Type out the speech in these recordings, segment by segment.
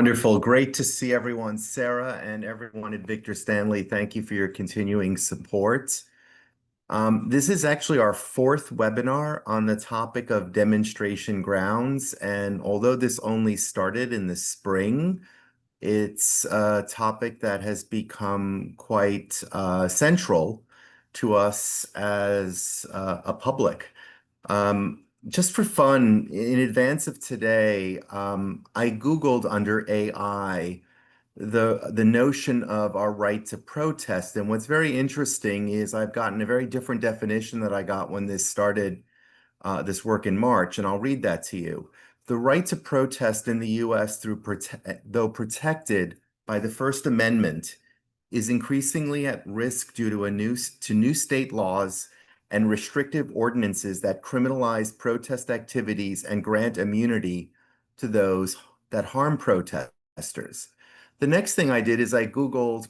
Wonderful. Great to see everyone. Sarah and everyone at Victor Stanley, thank you for your continuing support. This is actually our fourth webinar on the topic of demonstration grounds. And although this only started in the spring, it's a topic that has become quite central to us as a public. Just for fun, in advance of today, I Googled under AI the notion of our right to protest. And what's very interesting is I've gotten a very different definition that I got when this started this work in March, and I'll read that to you. The right to protest in the U.S., though protected by the First Amendment, is increasingly at risk due to new state laws and restrictive ordinances that criminalize protest activities and grant immunity to those that harm protesters. The next thing I did is I Googled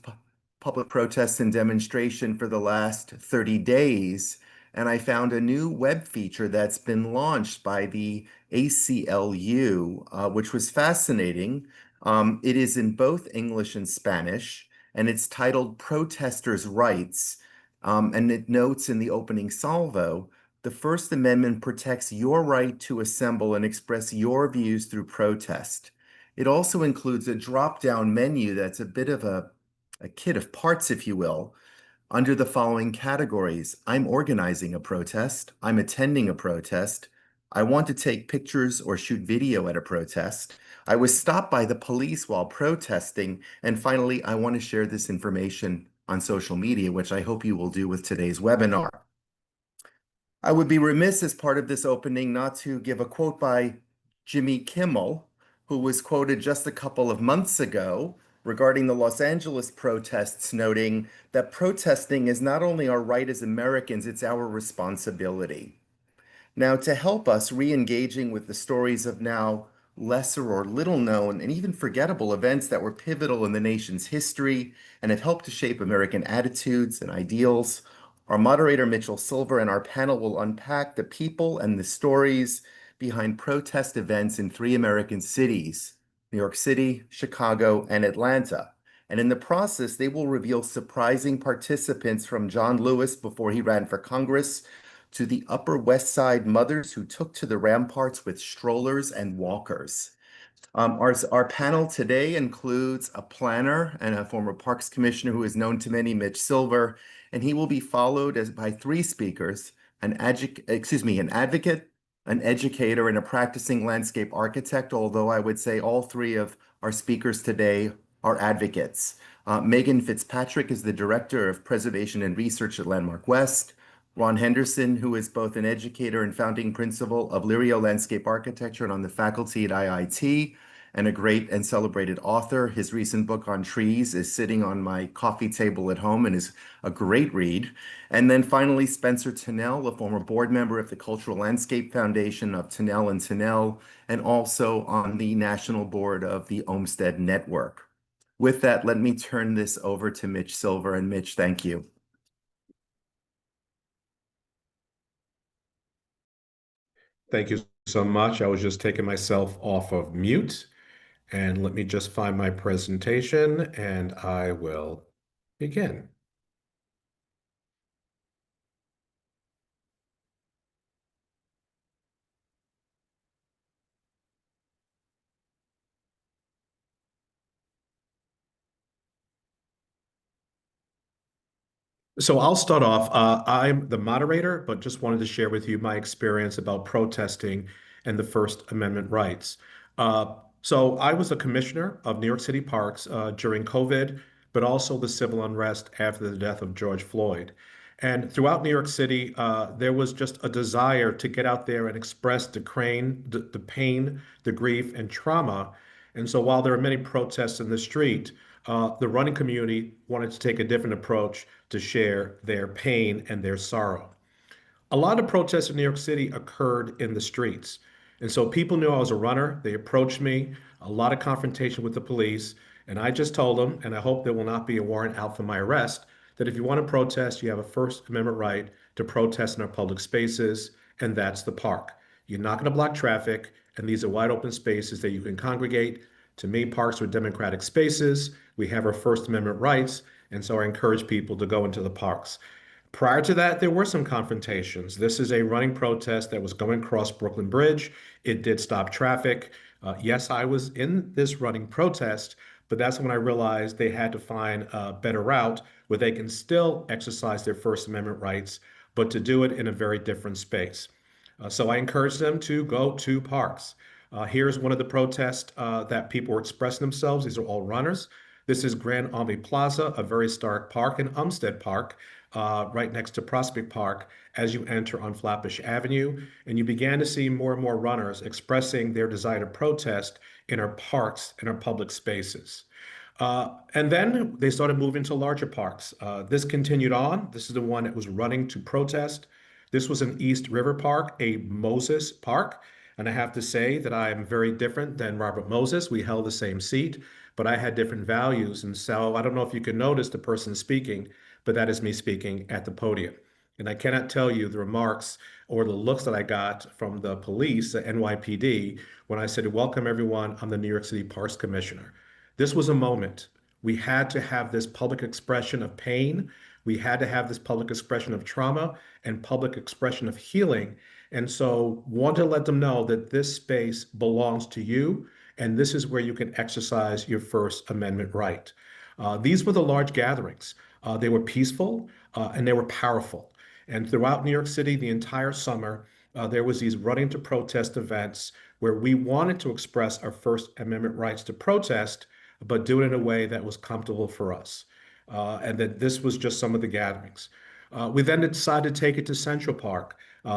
public protests and demonstration for the last 30 days, and I found a new web feature that's been launched by the ACLU, which was fascinating. It is in both English and Spanish, and it's titled Protesters' Rights. And it notes in the opening salvo, the First Amendment protects your right to assemble and express your views through protest. It also includes a drop-down menu that's a bit of a kit of parts, if you will, under the following categories. I'm organizing a protest. I'm attending a protest. I want to take pictures or shoot video at a protest. I was stopped by the police while protesting. And finally, I want to share this information on social media, which I hope you will do with today's webinar. I would be remiss as part of this opening not to give a quote by Jimmy Kimmel, who was quoted just a couple of months ago regarding the Los Angeles protests, noting that protesting is not only our right as Americans, it's our responsibility. Now, to help us re-engaging with the stories of now lesser or little known and even forgettable events that were pivotal in the nation's history and have helped to shape American attitudes and ideals, our moderator, Mitchell Silver, and our panel will unpack the people and the stories behind protest events in three American cities, New York City, Chicago, and Atlanta. And in the process, they will reveal surprising participants from John Lewis before he ran for Congress to the Upper West Side mothers who took to the ramparts with strollers and walkers. Our panel today includes a planner and a former Parks Commissioner who is known to many, Mitch Silver, and he will be followed by three speakers, an advocate, an educator, and a practicing landscape architect, although I would say all three of our speakers today are advocates. Megan Fitzpatrick is the Director of Preservation and Research at Landmark West. Ron Henderson, who is both an educator and founding principal of Lirio Landscape Architecture and on the faculty at IIT, and a great and celebrated author. His recent book on trees is sitting on my coffee table at home and is a great read. And then finally, Spencer Tennell, a former board member of the Cultural Landscape Foundation of Tennell and Tennell, and also on the national board of the Olmsted Network. With that, let me turn this over to Mitch Silver. And Mitch, thank you. Thank you so much. I was just taking myself off of mute. And let me just find my presentation and I will begin. So I'll start off. I'm the moderator, but just wanted to share with you my experience about protesting and the First Amendment rights. So I was a commissioner of New York City parks during COVID, but also the civil unrest after the death of George Floyd. And throughout New York City, there was just a desire to get out there and express the pain, the grief, and trauma. And so while there are many protests in the street, the running community wanted to take a different approach to share their pain and their sorrow. A lot of protests in New York City occurred in the streets. And so people knew I was a runner. They approached me, a lot of confrontation with the police. And I just told them, and I hope there will not be a warrant out for my arrest, that if you want to protest, you have a First Amendment right to protest in our public spaces, and that's the park. You're not going to block traffic, and these are wide open spaces that you can congregate To me, parks are democratic spaces. We have our First Amendment rights, and so I encourage people to go into the parks. Prior to that, there were some confrontations. This is a running protest that was going across Brooklyn Bridge. It did stop traffic. Yes, I was in this running protest, but that's when I realized they had to find a better route where they can still exercise their First Amendment rights, but to do it in a very different space. So I encourage them to go to parks. Here's one of the protests that people were expressing themselves. These are all runners. This is Grand Army Plaza, a very historic park, and Umstead Park, right next to Prospect Park, as you enter on Flatbush Avenue. And you began to see more and more runners expressing their desire to protest in our parks and our public spaces. And then they started moving to larger parks. This continued on. This is the one that was running to protest. This was in East River Park, a Moses Park. And I have to say that I am very different than Robert Moses. We held the same seat, but I had different values. And so I don't know if you can notice the person speaking, but that is me speaking at the podium. And I cannot tell you the remarks or the looks that I got from the police, the NYPD, when I said, "Welcome, everyone. I'm the New York City Parks Commissioner." This was a moment. We had to have this public expression of pain. We had to have this public expression of trauma and public expression of healing. And so, want to let them know that this space belongs to you, and this is where you can exercise your First Amendment right. These were the large gatherings. They were peaceful and they were powerful. And throughout New York City, the entire summer, there was these running to protest events where we wanted to express our First Amendment rights to protest, but do it in a way that was comfortable for us. And that this was just some of the gatherings. We then decided to take it to Central Park.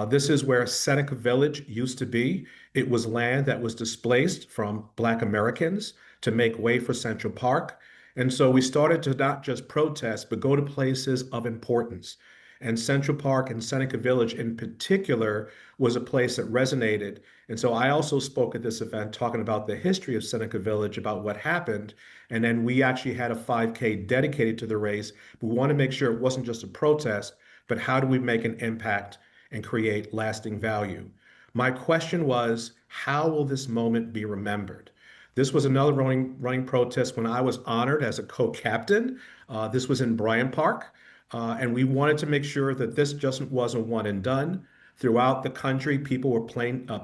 This is where Seneca Village used to be. It was land that was displaced from Black Americans to make way for Central Park. And so we started to not just protest, but go to places of importance. And Central Park and Seneca Village in particular was a place that resonated. And so I also spoke at this event talking about the history of Seneca Village, about what happened. And then we actually had a 5K dedicated to the race. We want to make sure it wasn't just a protest, but how do we make an impact and create lasting value? My question was, how will this moment be remembered? This was another running protest when I was honored as a co-captain. This was in Bryant Park. And we wanted to make sure that this just wasn't one and done. Throughout the country, people were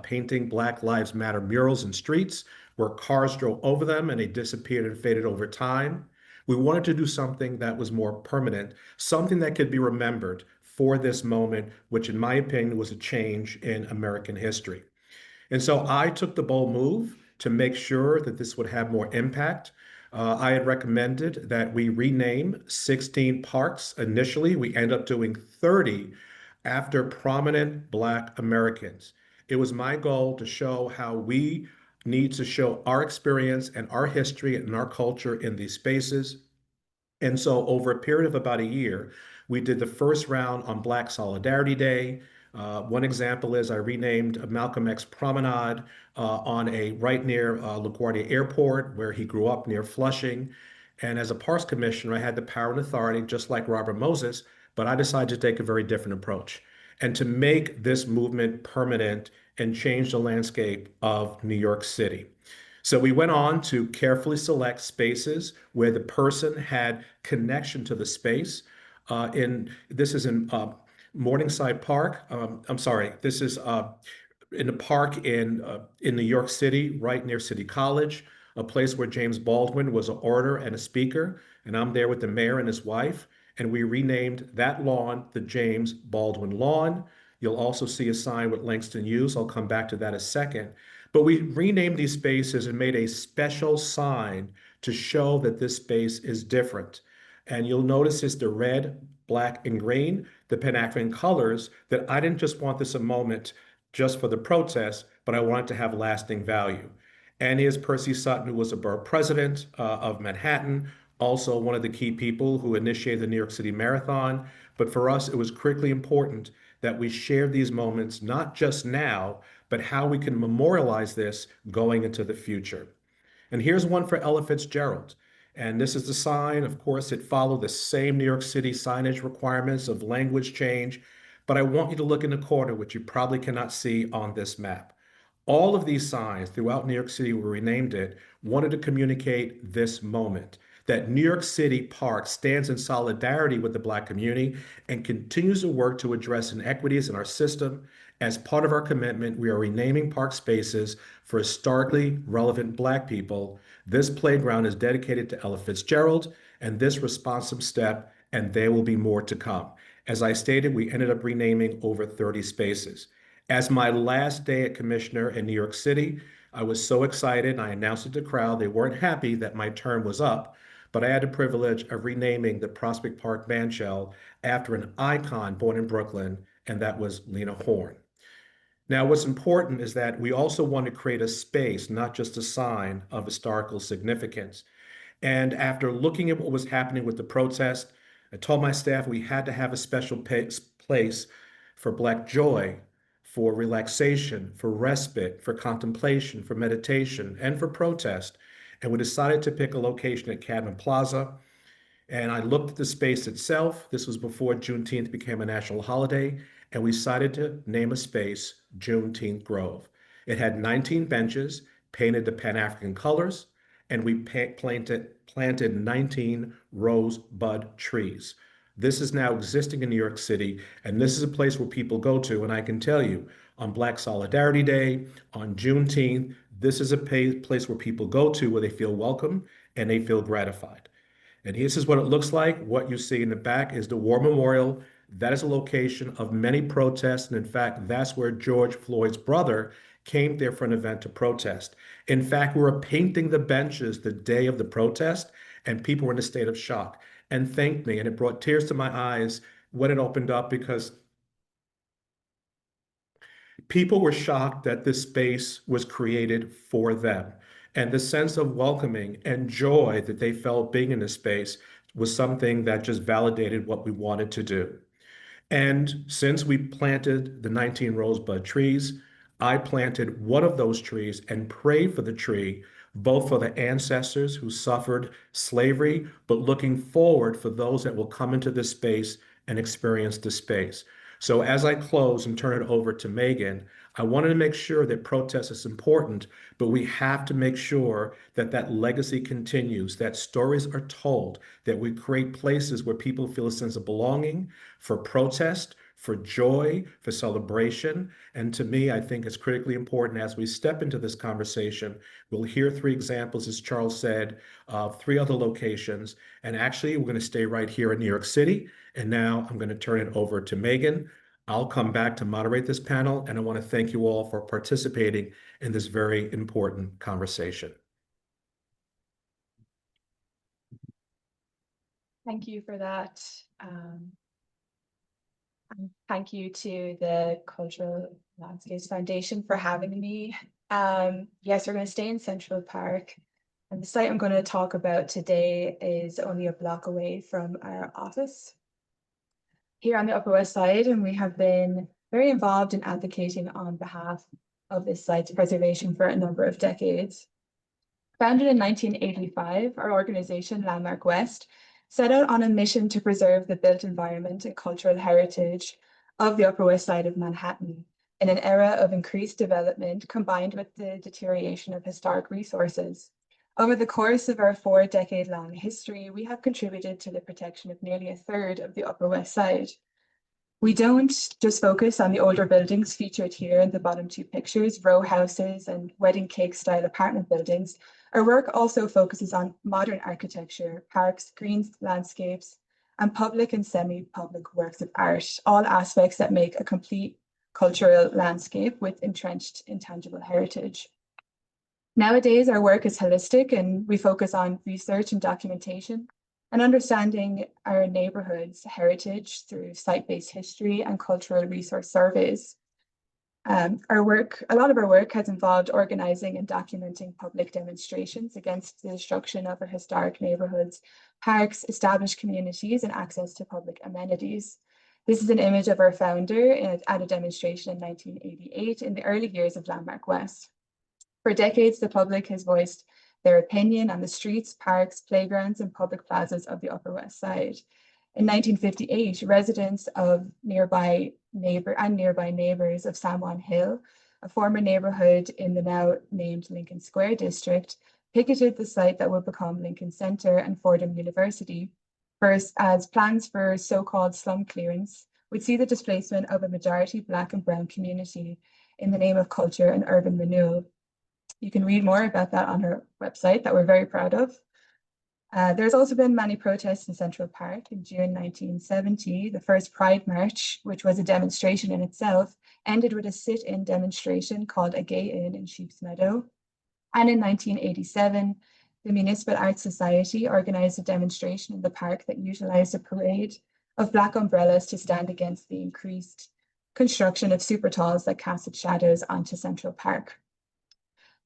painting Black Lives Matter murals in streets where cars drove over them and they disappeared and faded over time. We wanted to do something that was more permanent, something that could be remembered for this moment, which in my opinion was a change in American history. And so I took the bold move to make sure that this would have more impact. I had recommended that we rename 16 parks initially. We end up doing 30 after prominent Black Americans. It was my goal to show how we need to show our experience and our history and our culture in these spaces. And so, over a period of about a year, we did the first round on Black Solidarity Day. One example is I renamed Malcolm X Promenade on a right near LaGuardia Airport, where he grew up near Flushing. And as a Parks Commissioner, I had the power and authority, just like Robert Moses, but I decided to take a very different approach and to make this movement permanent and change the landscape of New York City. So we went on to carefully select spaces where the person had connection to the space. This is in Morningside Park. I'm sorry, this is in a park in New York City, right near City College, a place where James Baldwin was an orator and a speaker. And I'm there with the mayor and his wife. And we renamed that lawn the James Baldwin Lawn. You'll also see a sign with Langston Hughes. I'll come back to that in a second. But we renamed these spaces and made a special sign to show that this space is different. And you'll notice it's the red, black, and green, the Pan-African colors, that I didn't just want this a moment just for the protest, but I wanted to have lasting value. And here's Percy Sutton, who was a borough president of Manhattan, also one of the key people who initiated the New York City Marathon. But for us, it was critically important that we share these moments, not just now, but how we can memorialize this going into the future. And here's one for Ella Fitzgerald. And this is the sign. Of course, it followed the same New York City signage requirements of language change. But I want you to look in the corner, which you probably cannot see on this map. All of these signs throughout New York City, where we named it, wanted to communicate this moment that New York City Park stands in solidarity with the Black community and continues to work to address inequities in our system. As part of our commitment, we are renaming park spaces for historically relevant Black people. This playground is dedicated to Ella Fitzgerald, and this responsive step, and there will be more to come. As I stated, we ended up renaming over 30 spaces. As my last day at Commissioner in New York City, I was so excited, and I announced it to the crowd. They weren't happy that my term was up, but I had the privilege of renaming the Prospect Park bandshell after an icon born in Brooklyn, and that was Lena Horne. Now, what's important is that we also want to create a space, not just a sign of historical significance. And after looking at what was happening with the protest, I told my staff we had to have a special place for Black joy, for relaxation, for respite, for contemplation, for meditation, and for protest. And we decided to pick a location at Cadman Plaza. And I looked at the space itself. This was before Juneteenth became a national holiday. And we decided to name a space Juneteenth Grove. It had 19 benches painted the Pan-African colors, and we planted 19 rosebud trees. This is now existing in New York City, and this is a place where people go to. And I can tell you, on Black Solidarity Day, on Juneteenth, this is a place where people go to where they feel welcome and they feel gratified. And this is what it looks like. What you see in the back is the War Memorial. That is a location of many protests. And in fact, that's where George Floyd's brother came there for an event to protest. In fact, we were painting the benches the day of the protest, and people were in a state of shock and thanked me. And it brought tears to my eyes when it opened up, because people were shocked that this space was created for them. And the sense of welcoming and joy that they felt being in this space was something that just validated what we wanted to do. And since we planted the 19 rosebud trees, I planted one of those trees and prayed for the tree, both for the ancestors who suffered slavery, but looking forward for those that will come into this space and experience this space. So as I close and turn it over to Megan, I wanted to make sure that protest is important, but we have to make sure that that legacy continues, that stories are told, that we create places where people feel a sense of belonging, for protest, for joy, for celebration. And to me, I think it's critically important as we step into this conversation. We'll hear three examples, as Charles said, of three other locations. And actually, we're going to stay right here in New York City. And now I'm going to turn it over to Megan. I'll come back to moderate this panel, and I want to thank you all for participating in this very important conversation. Thank you for that. And thank you to the Cultural Landscapes Foundation for having me. Yes, we're going to stay in Central Park. And the site I'm going to talk about today is only a block away from our office here on the Upper West Side, and we have been very involved in advocating on behalf of this site's preservation for a number of decades. Founded in 1985, our organization, Landmark West, set out on a mission to preserve the built environment and cultural heritage of the Upper West Side of Manhattan in an era of increased development combined with the deterioration of historic resources. Over the course of our 4-decade-long history, we have contributed to the protection of nearly a third of the Upper West Side. We don't just focus on the older buildings featured here in the bottom two pictures, row houses and wedding cake style apartment buildings. Our work also focuses on modern architecture, parks, green landscapes, and public and semi-public works of art, all aspects that make a complete cultural landscape with entrenched intangible heritage. Nowadays, our work is holistic, and we focus on research and documentation and understanding our neighborhood's heritage through site-based history and cultural resource surveys. A lot of our work has involved organizing and documenting public demonstrations against the destruction of our historic neighborhoods, parks, established communities, and access to public amenities. This is an image of our founder at a demonstration in 1988 in the early years of Landmark West. For decades, the public has voiced their opinion on the streets, parks, playgrounds, and public plazas of the Upper West Side. In 1958, residents of nearby neighbors of San Juan Hill a former neighborhood in the now named Lincoln Square district, picketed the site that would become Lincoln Center and Fordham University, first as plans for so-called slum clearance would see the displacement of a majority Black and Brown community in the name of culture and urban renewal. You can read more about that on her website that we're very proud of. There's also been many protests in Central Park. In June 1970, the first Pride March, which was a demonstration in itself, ended with a sit-in demonstration called a Gay Inn in Sheep's Meadow. And in 1987, the Municipal Arts Society organized a demonstration in the park that utilized a parade of Black umbrellas to stand against the increased construction of super talls that casted shadows onto Central Park.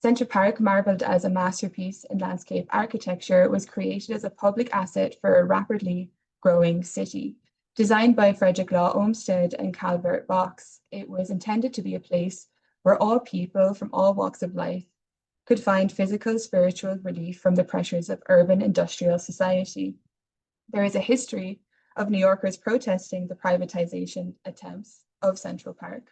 Central Park, marbled as a masterpiece in landscape architecture, was created as a public asset for a rapidly growing city. Designed by Frederick Law Olmsted and Calvert Vaux, it was intended to be a place where all people from all walks of life could find physical, spiritual relief from the pressures of urban industrial society. There is a history of New Yorkers protesting the privatization attempts of Central Park.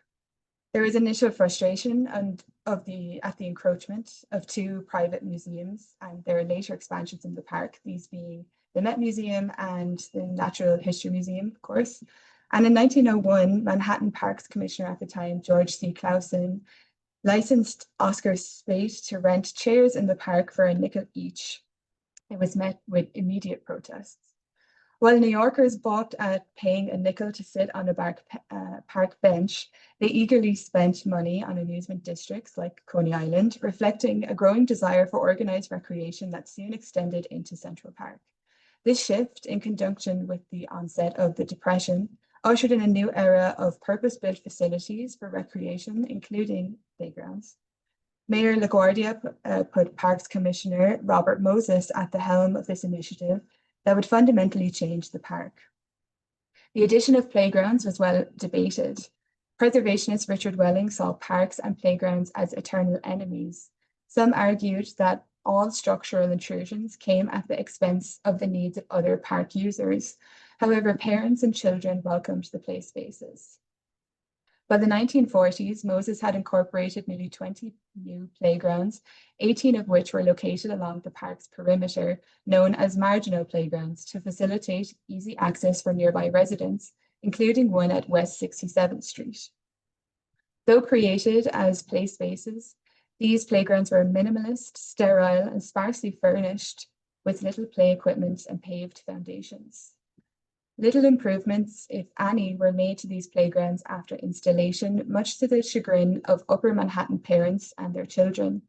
There was initial frustration at the encroachment of two private museums and their later expansions in the park, these being the Met Museum and the Natural History Museum, of course. And in 1901, Manhattan Parks Commissioner at the time, George C. Clausen, licensed Oscar Spate to rent chairs in the park for a nickel each. It was met with immediate protests. While New Yorkers balked at paying a nickel to sit on a park bench, they eagerly spent money on amusement districts like Coney Island, reflecting a growing desire for organized recreation that soon extended into Central Park. This shift, in conjunction with the onset of the Depression, ushered in a new era of purpose-built facilities for recreation, including playgrounds. Mayor LaGuardia put Parks Commissioner Robert Moses at the helm of this initiative that would fundamentally change the park. The addition of playgrounds was well debated. Preservationist Richard Welling saw parks and playgrounds as eternal enemies. Some argued that all structural intrusions came at the expense of the needs of other park users. However, parents and children welcomed the play spaces. By the 1940s, Moses had incorporated nearly 20 new playgrounds, 18 of which were located along the park's perimeter, known as marginal playgrounds, to facilitate easy access for nearby residents, including one at West 67th Street. Though created as play spaces, these playgrounds were minimalist, sterile, and sparsely furnished with little play equipment and paved foundations. Little improvements, if any, were made to these playgrounds after installation, much to the chagrin of Upper Manhattan parents and their children.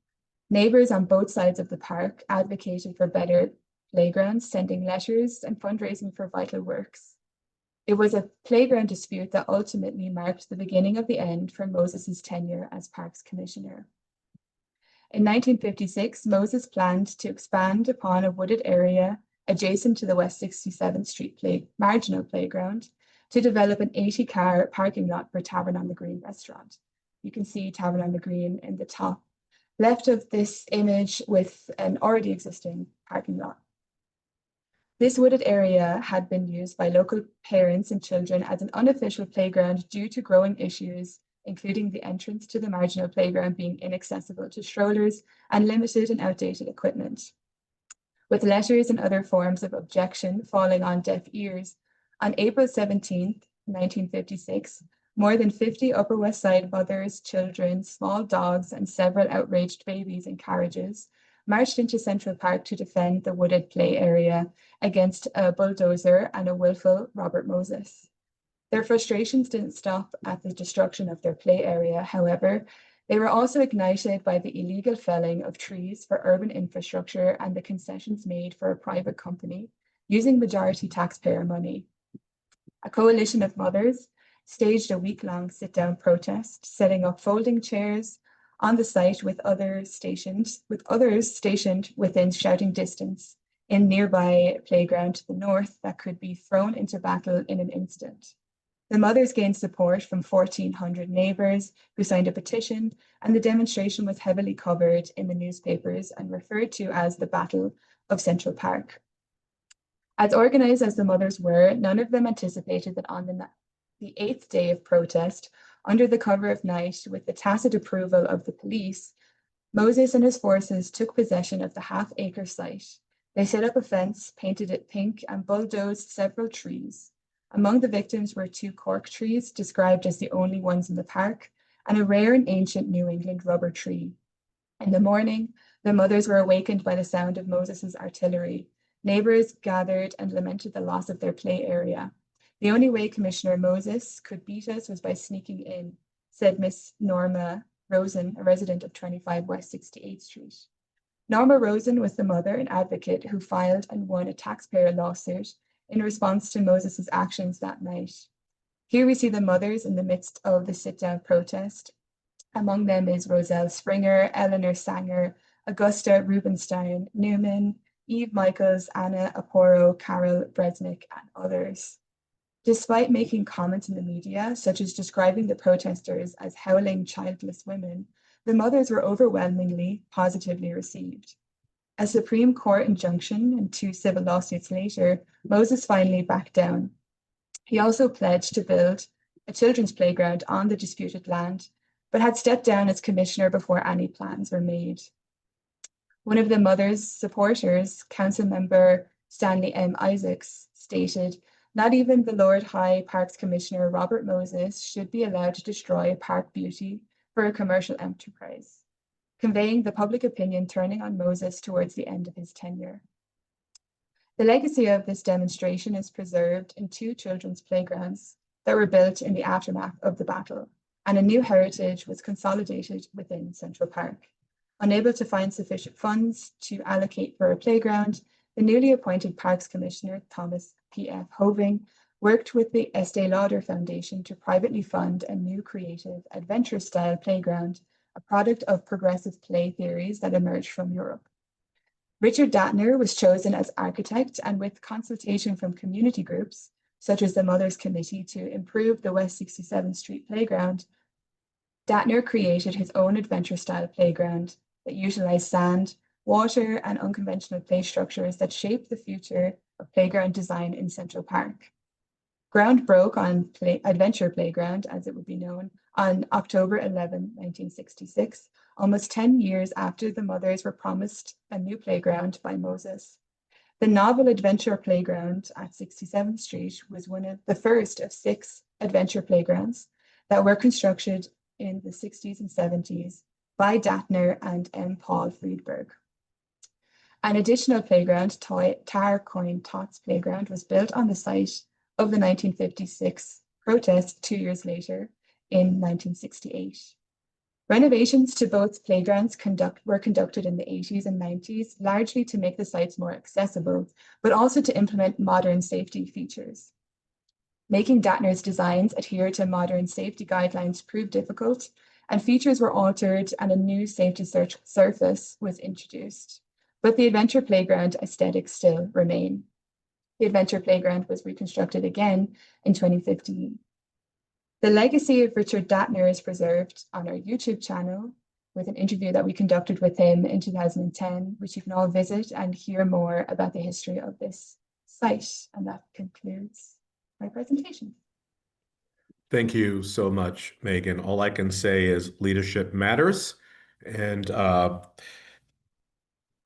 Neighbors on both sides of the park advocated for better playgrounds, sending letters and fundraising for vital works. It was a playground dispute that ultimately marked the beginning of the end for Moses's tenure as Parks Commissioner. In 1956, Moses planned to expand upon a wooded area adjacent to the West 67th Street marginal playground to develop an 80-car parking lot for Tavern on the Green restaurant. You can see Tavern on the Green in the top left of this image with an already existing parking lot. This wooded area had been used by local parents and children as an unofficial playground due to growing issues, including the entrance to the marginal playground being inaccessible to strollers and limited and outdated equipment. With letters and other forms of objection falling on deaf ears, on April 17, 1956, more than 50 Upper West Side mothers, children, small dogs, and several outraged babies in carriages marched into Central Park to defend the wooded play area against a bulldozer and a willful Robert Moses. Their frustrations didn't stop at the destruction of their play area, however. They were also ignited by the illegal felling of trees for urban infrastructure and the concessions made for a private company using majority taxpayer money. A coalition of mothers staged a week-long sit-down protest, setting up folding chairs on the site with others stationed within shouting distance in nearby playground to the north that could be thrown into battle in an instant. The mothers gained support from 1,400 neighbors who signed a petition, and the demonstration was heavily covered in the newspapers and referred to as the Battle of Central Park. As organized as the mothers were, none of them anticipated that on the 8th day of protest, under the cover of night, with the tacit approval of the police, Moses and his forces took possession of the half-acre site. They set up a fence, painted it pink, and bulldozed several trees. Among the victims were 2 cork trees, described as the only ones in the park, and a rare and ancient New England rubber tree. In the morning, the mothers were awakened by the sound of Moses's artillery. Neighbors gathered and lamented the loss of their play area. The only way Commissioner Moses could beat us was by sneaking in, said Miss Norma Rosen, a resident of 25 West 68th Street. Norma Rosen was the mother and advocate who filed and won a taxpayer lawsuit in response to Moses's actions that night. Here we see the mothers in the midst of the sit-down protest. Among them is Roselle Springer, Eleanor Sanger, Augusta Rubenstein, Newman, Eve Michaels, Anna Aporo, Carol Bresnick, and others. Despite making comments in the media, such as describing the protesters as howling childless women, the mothers were overwhelmingly positively received. A Supreme Court injunction and 2 civil lawsuits later, Moses finally backed down. He also pledged to build a children's playground on the disputed land, but had stepped down as commissioner before any plans were made. One of the mother's supporters, Council Member Stanley M. Isaacs, stated, "Not even the Lord High Parks Commissioner Robert Moses should be allowed to destroy park beauty for a commercial enterprise," conveying the public opinion turning on Moses towards the end of his tenure. The legacy of this demonstration is preserved in 2 children's playgrounds that were built in the aftermath of the battle, and a new heritage was consolidated within Central Park. Unable to find sufficient funds to allocate for a playground, the newly appointed Parks Commissioner, Thomas P.F. Hoving, worked with the Estee Lauder Foundation to privately fund a new creative adventure-style playground, a product of progressive play theories that emerged from Europe. Richard Dattner was chosen as architect, and with consultation from community groups, such as the Mothers Committee, to improve the West 67th Street playground, Dattner created his own adventure-style playground that utilized sand, water, and unconventional play structures that shaped the future of playground design in Central Park. Ground broke on Adventure Playground, as it would be known, on October 11, 1966, almost 10 years after the mothers were promised a new playground by Moses. The novel Adventure Playground at 67th Street was one of the first of 6 adventure playgrounds that were constructed in the 60s and 70s by Dattner and M. Paul Friedberg. An additional playground, Tarr-Coyne Tots Playground, was built on the site of the 1956 protest 2 years later in 1968. Renovations to both playgrounds were conducted in the 80s and 90s, largely to make the sites more accessible, but also to implement modern safety features. Making Dattner's designs adhere to modern safety guidelines proved difficult, and features were altered and a new safety surface was introduced. But the Adventure Playground aesthetics still remain. The Adventure Playground was reconstructed again in 2015. The legacy of Richard Dattner is preserved on our YouTube channel with an interview that we conducted with him in 2010, which you can all visit and hear more about the history of this site. And that concludes my presentation. Thank you so much, Megan. All I can say is leadership matters. And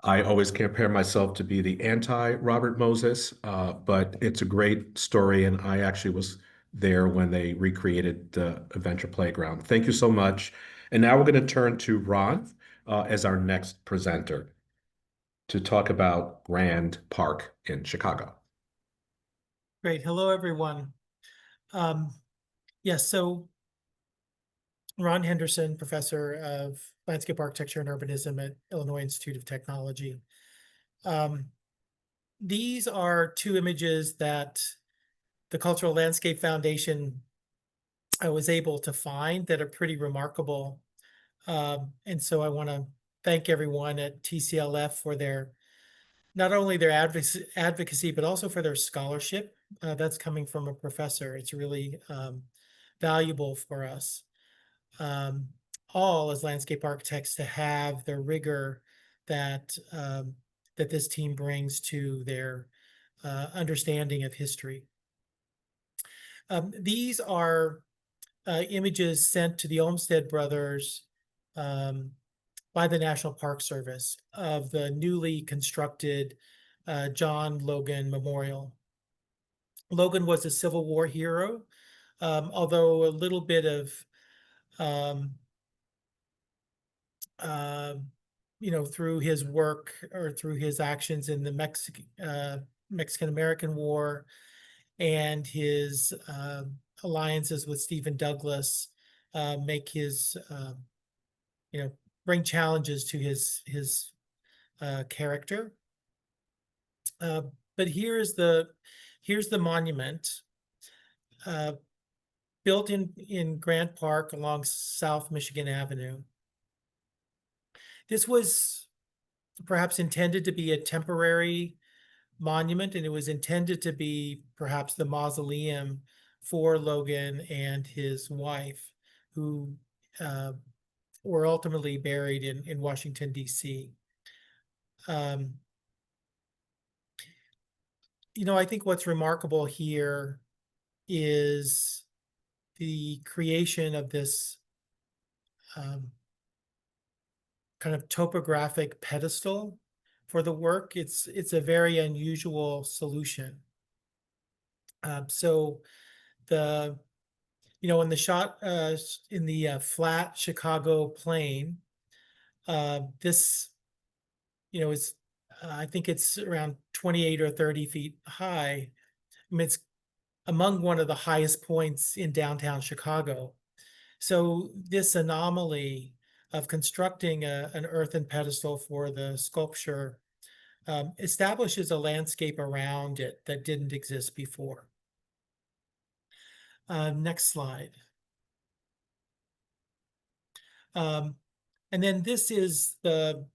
I always compare myself to be the anti-Robert Moses, but it's a great story, and I actually was there when they recreated the Adventure Playground. Thank you so much. And now we're going to turn to Ron as our next presenter to talk about Grand Park in Chicago. Great. Hello, everyone. Yes, so Ron Henderson, professor of landscape architecture and urbanism at Illinois Institute of Technology. These are 2 images that the Cultural Landscape Foundation was able to find that are pretty remarkable. And so I want to thank everyone at TCLF for not only their advocacy, but also for their scholarship. That's coming from a professor. It's really valuable for us all as landscape architects to have the rigor that that this team brings to their understanding of history. These are images sent to the Olmsted brothers by the National Park Service of the newly constructed John Logan Memorial. Logan was a Civil War hero, although a little bit of through his work or through his actions in the Mexican-American War and his alliances with Stephen Douglas make his, bring challenges to his character. But here's the monument built in Grant Park along South Michigan Avenue. This was perhaps intended to be a temporary monument, and it was intended to be perhaps the mausoleum for Logan and his wife, who were ultimately buried in Washington, D.C. I think what's remarkable here is the creation of this kind of topographic pedestal for the work. It's a very unusual solution. So in the shot in the flat Chicago plain, this is I think it's around 28 or 30 feet high. I mean, it's among one of the highest points in downtown Chicago. So this anomaly of constructing an earthen pedestal for the sculpture establishes a landscape around it that didn't exist before. Next slide. And then this is the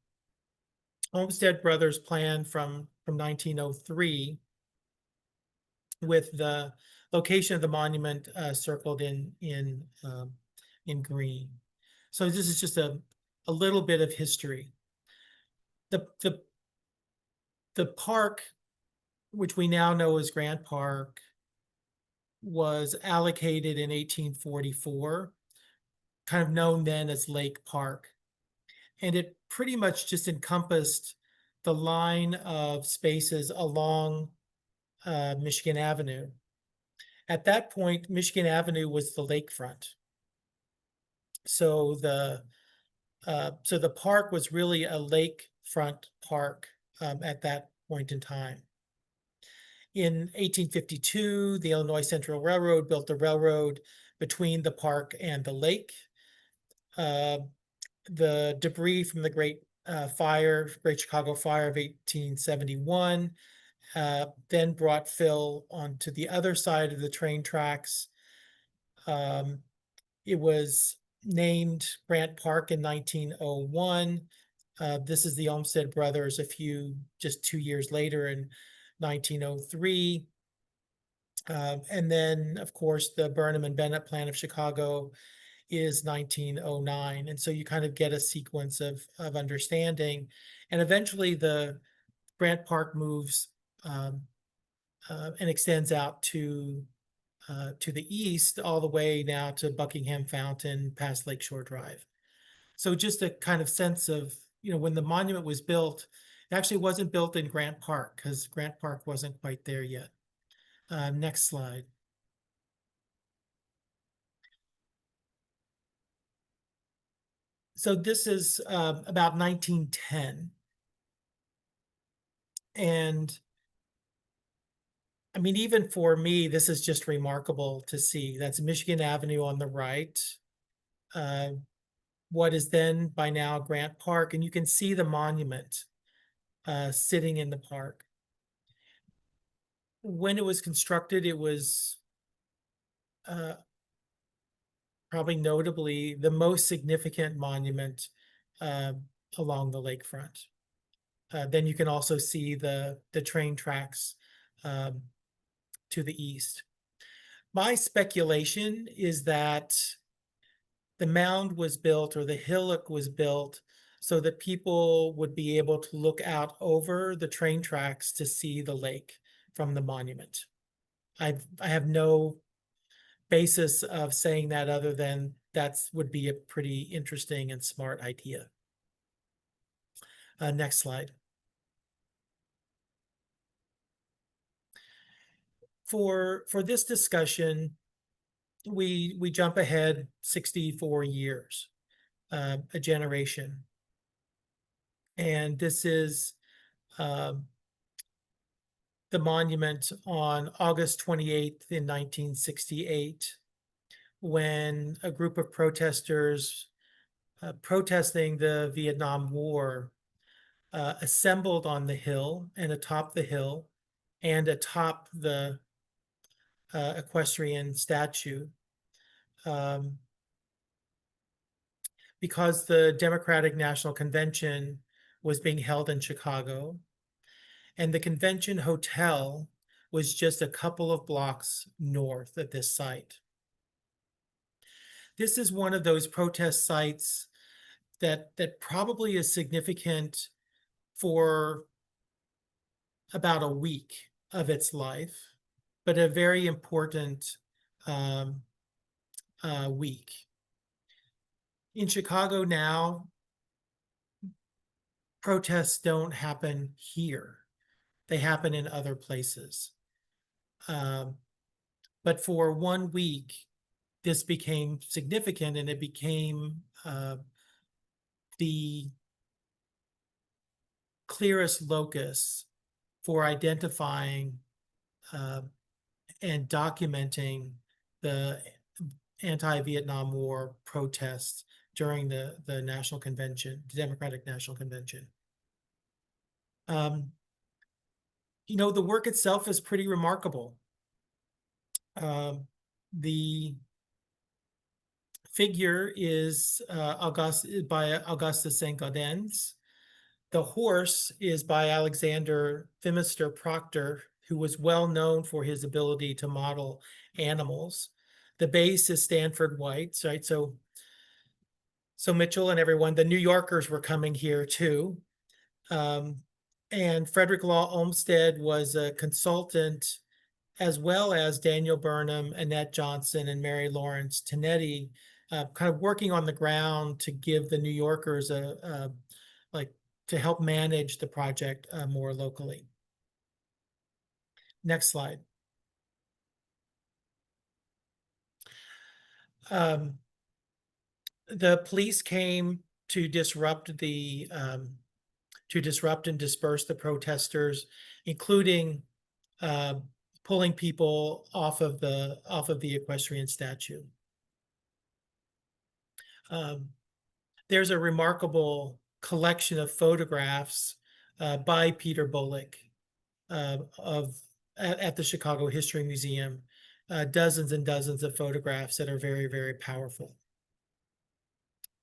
Olmsted Brothers plan from 1903 with the location of the monument circled in green. So this is just a little bit of history. The park, which we now know as Grant Park, was allocated in 1844, kind of known then as Lake Park. And it pretty much just encompassed the line of spaces along Michigan Avenue. At that point, Michigan Avenue was the lakefront. So the park was really a lakefront park at that point in time. In 1852, the Illinois Central Railroad built the railroad between the park and the lake. The debris from the Great Chicago Fire of 1871 then brought fill onto the other side of the train tracks. It was named Grant Park in 1901. This is the Olmsted Brothers just 2 years later in 1903. And then, of course, the Burnham and Bennett Plan of Chicago is 1909. And so you kind of get a sequence of understanding. And eventually the Grant Park moves and extends out to the east, all the way now to Buckingham Fountain, past Lakeshore Drive. So just a kind of sense of, when the monument was built, it actually wasn't built in Grant Park because Grant Park wasn't quite there yet. Next slide. So this is about 1910. And I mean, even for me, this is just remarkable to see. That's Michigan Avenue on the right. What is then by now Grant Park, and you can see the monument sitting in the park. When it was constructed, it was probably notably the most significant monument along the lakefront. Then you can also see the train tracks to the east. My speculation is that the mound was built, or the hillock was built, so that people would be able to look out over the train tracks to see the lake from the monument. I have no basis of saying that other than would be a pretty interesting and smart idea. Next slide. For this discussion, we jump ahead 64 years, a generation. And this is the monument on August 28th in 1968, when a group of protesters protesting the Vietnam War assembled on the hill and atop the hill and atop the equestrian statue, because the Democratic National Convention was being held in Chicago, and the convention hotel was just a couple of blocks north of this site. This is one of those protest sites that probably is significant for about a week of its life, but a very important week. In Chicago now, protests don't happen here. They happen in other places. But for 1 week, this became significant, and it became the clearest locus for identifying and documenting the anti-Vietnam War protests during the National Convention, the Democratic National Convention. You know, the work itself is pretty remarkable. The figure is by Augustus Saint-Gaudens. The horse is by Alexander Phimister Proctor, who was well known for his ability to model animals. The base is Stanford White's, right? So Mitchell and everyone, the New Yorkers were coming here too. And Frederick Law Olmsted was a consultant, as well as Daniel Burnham, Annette Johnson, and Mary Lawrence Tinetti, kind of working on the ground to give the New Yorkers to help manage the project more locally. Next slide. The police came to disrupt and disperse the protesters, including pulling people off of the equestrian statue. There's a remarkable collection of photographs by Peter Bullock at the Chicago History Museum, dozens and dozens of photographs that are very, very powerful.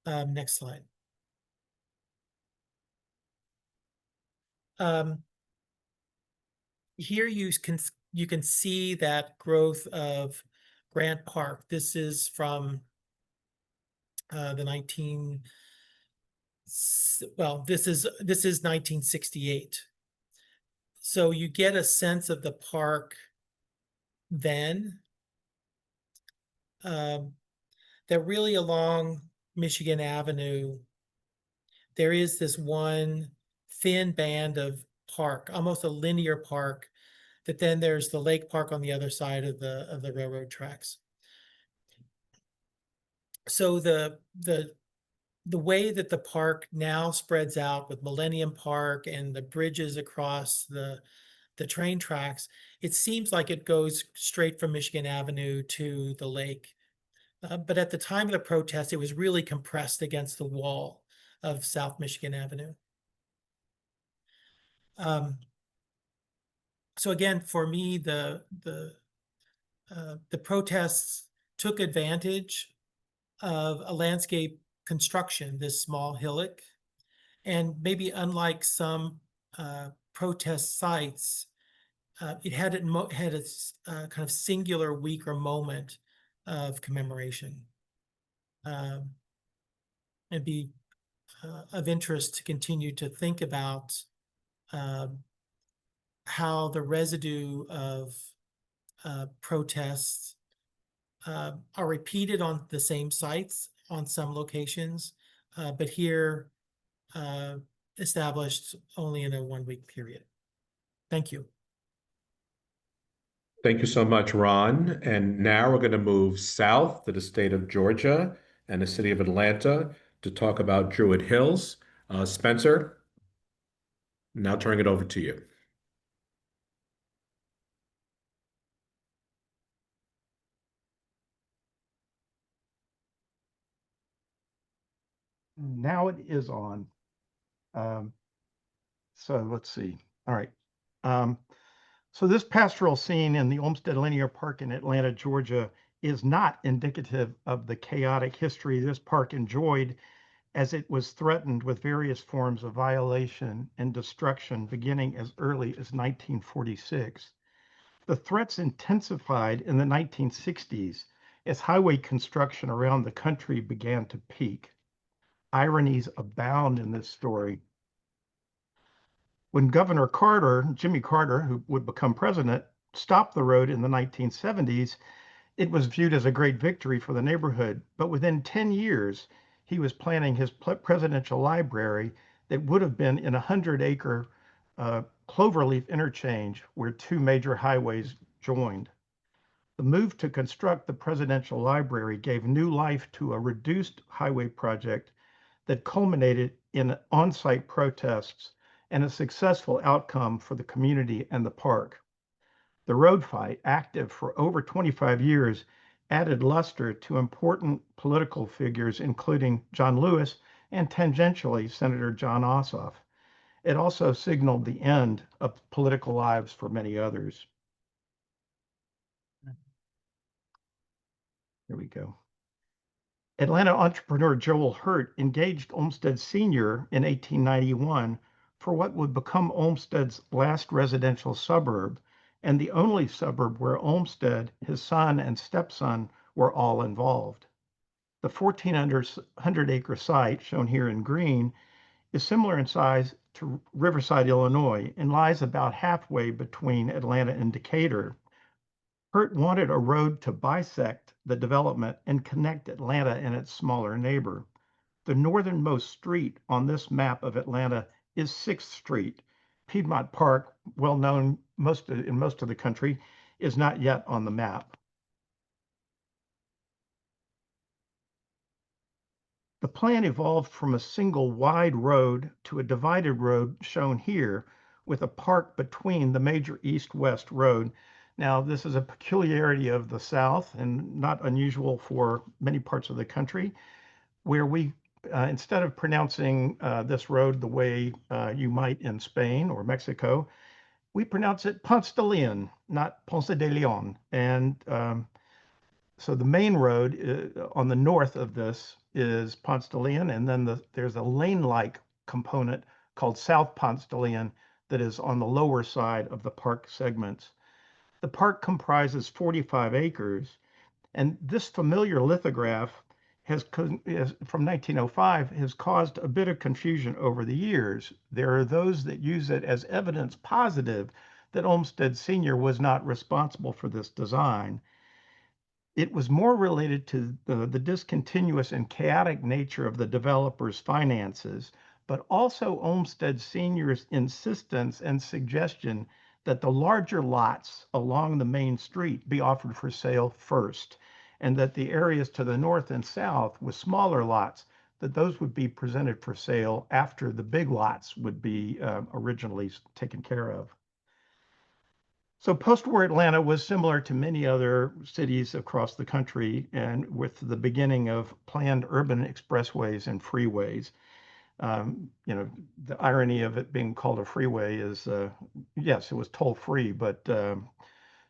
Next slide. Here you can see that growth of Grant Park. This is from this is 1968. So you get a sense of the park then, that really along Michigan Avenue, there is this one thin band of park, almost a linear park, that then there's the lake park on the other side of the railroad tracks. So the way that the park now spreads out with Millennium Park and the bridges across the train tracks, it seems like it goes straight from Michigan Avenue to the lake. But at the time of the protest, it was really compressed against the wall of South Michigan Avenue. So again, for me, the protests took advantage of a landscape construction, this small hillock, and maybe unlike some protest sites, it had its kind of singular week or moment of commemoration. And be of interest to continue to think about how the residue of protests are repeated on the same sites on some locations, but here established only in a 1-week period. Thank you. Thank you so much, Ron. And now we're going to move south to the state of Georgia and the city of Atlanta to talk about Druid Hills. Spencer, now turning it over to you. Now it is on. So let's see. All right. So this pastoral scene in the Olmsted Linear Park in Atlanta, Georgia, is not indicative of the chaotic history this park enjoyed as it was threatened with various forms of violation and destruction beginning as early as 1946. The threats intensified in the 1960s as highway construction around the country began to peak. Ironies abound in this story. When Governor Carter, Jimmy Carter, who would become president, stopped the road in the 1970s, it was viewed as a great victory for the neighborhood. But within 10 years, he was planning his presidential library that would have been in a 100-acre cloverleaf interchange where two major highways joined. The move to construct the presidential library gave new life to a reduced highway project that culminated in on-site protests and a successful outcome for the community and the park. The road fight, active for over 25 years, added luster to important political figures, including John Lewis and tangentially Senator John Ossoff. It also signaled the end of political lives for many others. Here we go. Atlanta entrepreneur Joel Hurt engaged Olmsted Sr. in 1891 for what would become Olmsted's last residential suburb, and the only suburb where Olmsted, his son, and stepson were all involved. The 1,400-acre site, shown here in green, is similar in size to Riverside, Illinois, and lies about halfway between Atlanta and Decatur. Hurt wanted a road to bisect the development and connect Atlanta and its smaller neighbor. The northernmost street on this map of Atlanta is 6th Street. Piedmont Park, well known in most of the country, is not yet on the map. The plan evolved from a single wide road to a divided road shown here with a park between the major east-west road. Now, this is a peculiarity of the South and not unusual for many parts of the country, where we, instead of pronouncing this road the way you might in Spain or Mexico, we pronounce it Ponce de Leon, not Ponce de Leon. And so the main road on the north of this is Ponce de Leon, and then there's a lane-like component called South Ponce de Leon that is on the lower side of the park segments. The park comprises 45 acres, and this familiar lithograph from 1905 has caused a bit of confusion over the years. There are those that use it as evidence positive that Olmsted Sr. was not responsible for this design. It was more related to the discontinuous and chaotic nature of the developer's finances, but also Olmsted Sr.'s insistence and suggestion that the larger lots along the main street be offered for sale first, and that the areas to the north and south with smaller lots, that those would be presented for sale after the big lots would be originally taken care of. So post-war Atlanta was similar to many other cities across the country, and with the beginning of planned urban expressways and freeways. The irony of it being called a freeway is, yes, it was toll-free, but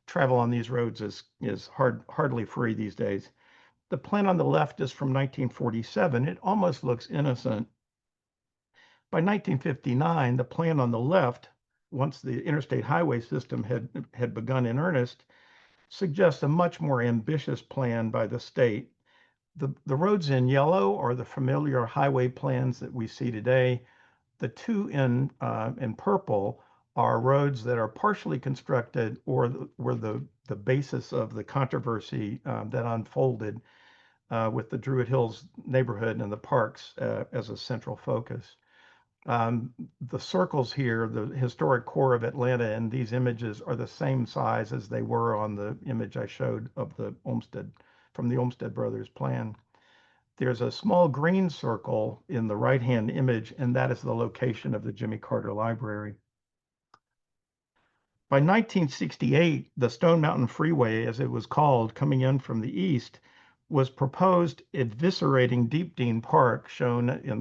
travel on these roads is hardly free these days. The plan on the left is from 1947. It almost looks innocent. By 1959, the plan on the left, once the interstate highway system had begun in earnest, suggests a much more ambitious plan by the state. The roads in yellow are the familiar highway plans that we see today. The two in purple are roads that are partially constructed or were the basis of the controversy that unfolded with the Druid Hills neighborhood and the parks as a central focus. The circles here, the historic core of Atlanta, and these images are the same size as they were on the image I showed of the Olmsted, from the Olmsted Brothers plan. There's a small green circle in the right-hand image, and that is the location of the Jimmy Carter Library. By 1968, the Stone Mountain Freeway, as it was called, coming in from the east, was proposed eviscerating Deep Dean Park, shown in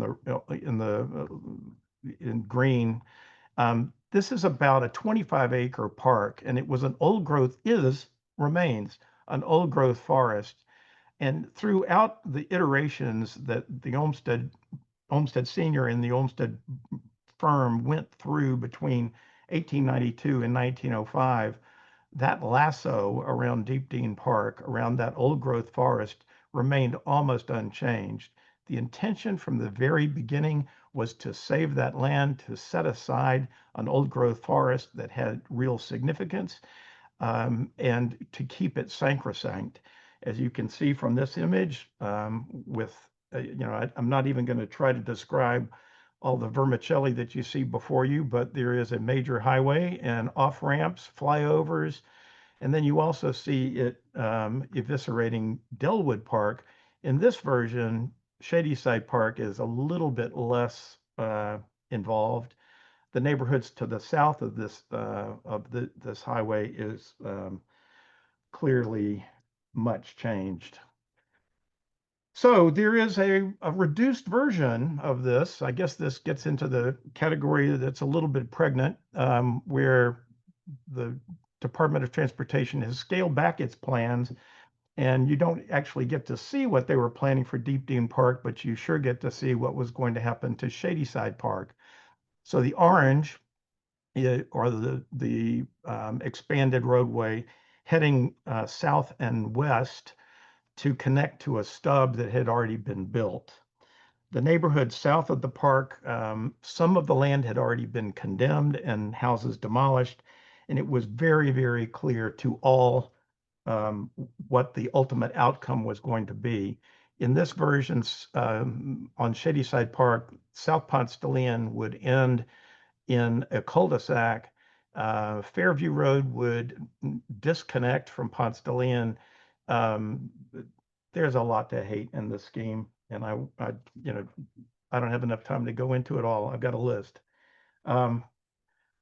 green. This is about a 25-acre park, and it was an old growth, remains an old growth forest. And throughout the iterations that the Olmsted Senior and the Olmsted firm went through between 1892 and 1905, that lasso around Deep Dean Park, around that old growth forest, remained almost unchanged. The intention from the very beginning was to save that land, to set aside an old growth forest that had real significance, and to keep it sacrosanct. As you can see from this image, I'm not even going to try to describe all the vermicelli that you see before you, but there is a major highway and off ramps, flyovers, and then you also see it eviscerating Delwood Park. In this version, Shadyside Park is a little bit less involved. The neighborhoods to the south of this highway is clearly much changed. So there is a reduced version of this. I guess this gets into the category that's a little bit pregnant, where the Department of Transportation has scaled back its plans, and you don't actually get to see what they were planning for Deep Dean Park, but you sure get to see what was going to happen to Shadyside Park. So the orange, or the expanded roadway heading south and west to connect to a stub that had already been built. The neighborhood south of the park, some of the land had already been condemned and houses demolished, and it was very, very clear to all what the ultimate outcome was going to be. In this version, on Shadyside Park, South Ponce de Leon would end in a cul-de-sac. Fairview Road would disconnect from Ponce de Leon. There's a lot to hate in this scheme, and I don't have enough time to go into it all. I've got a list.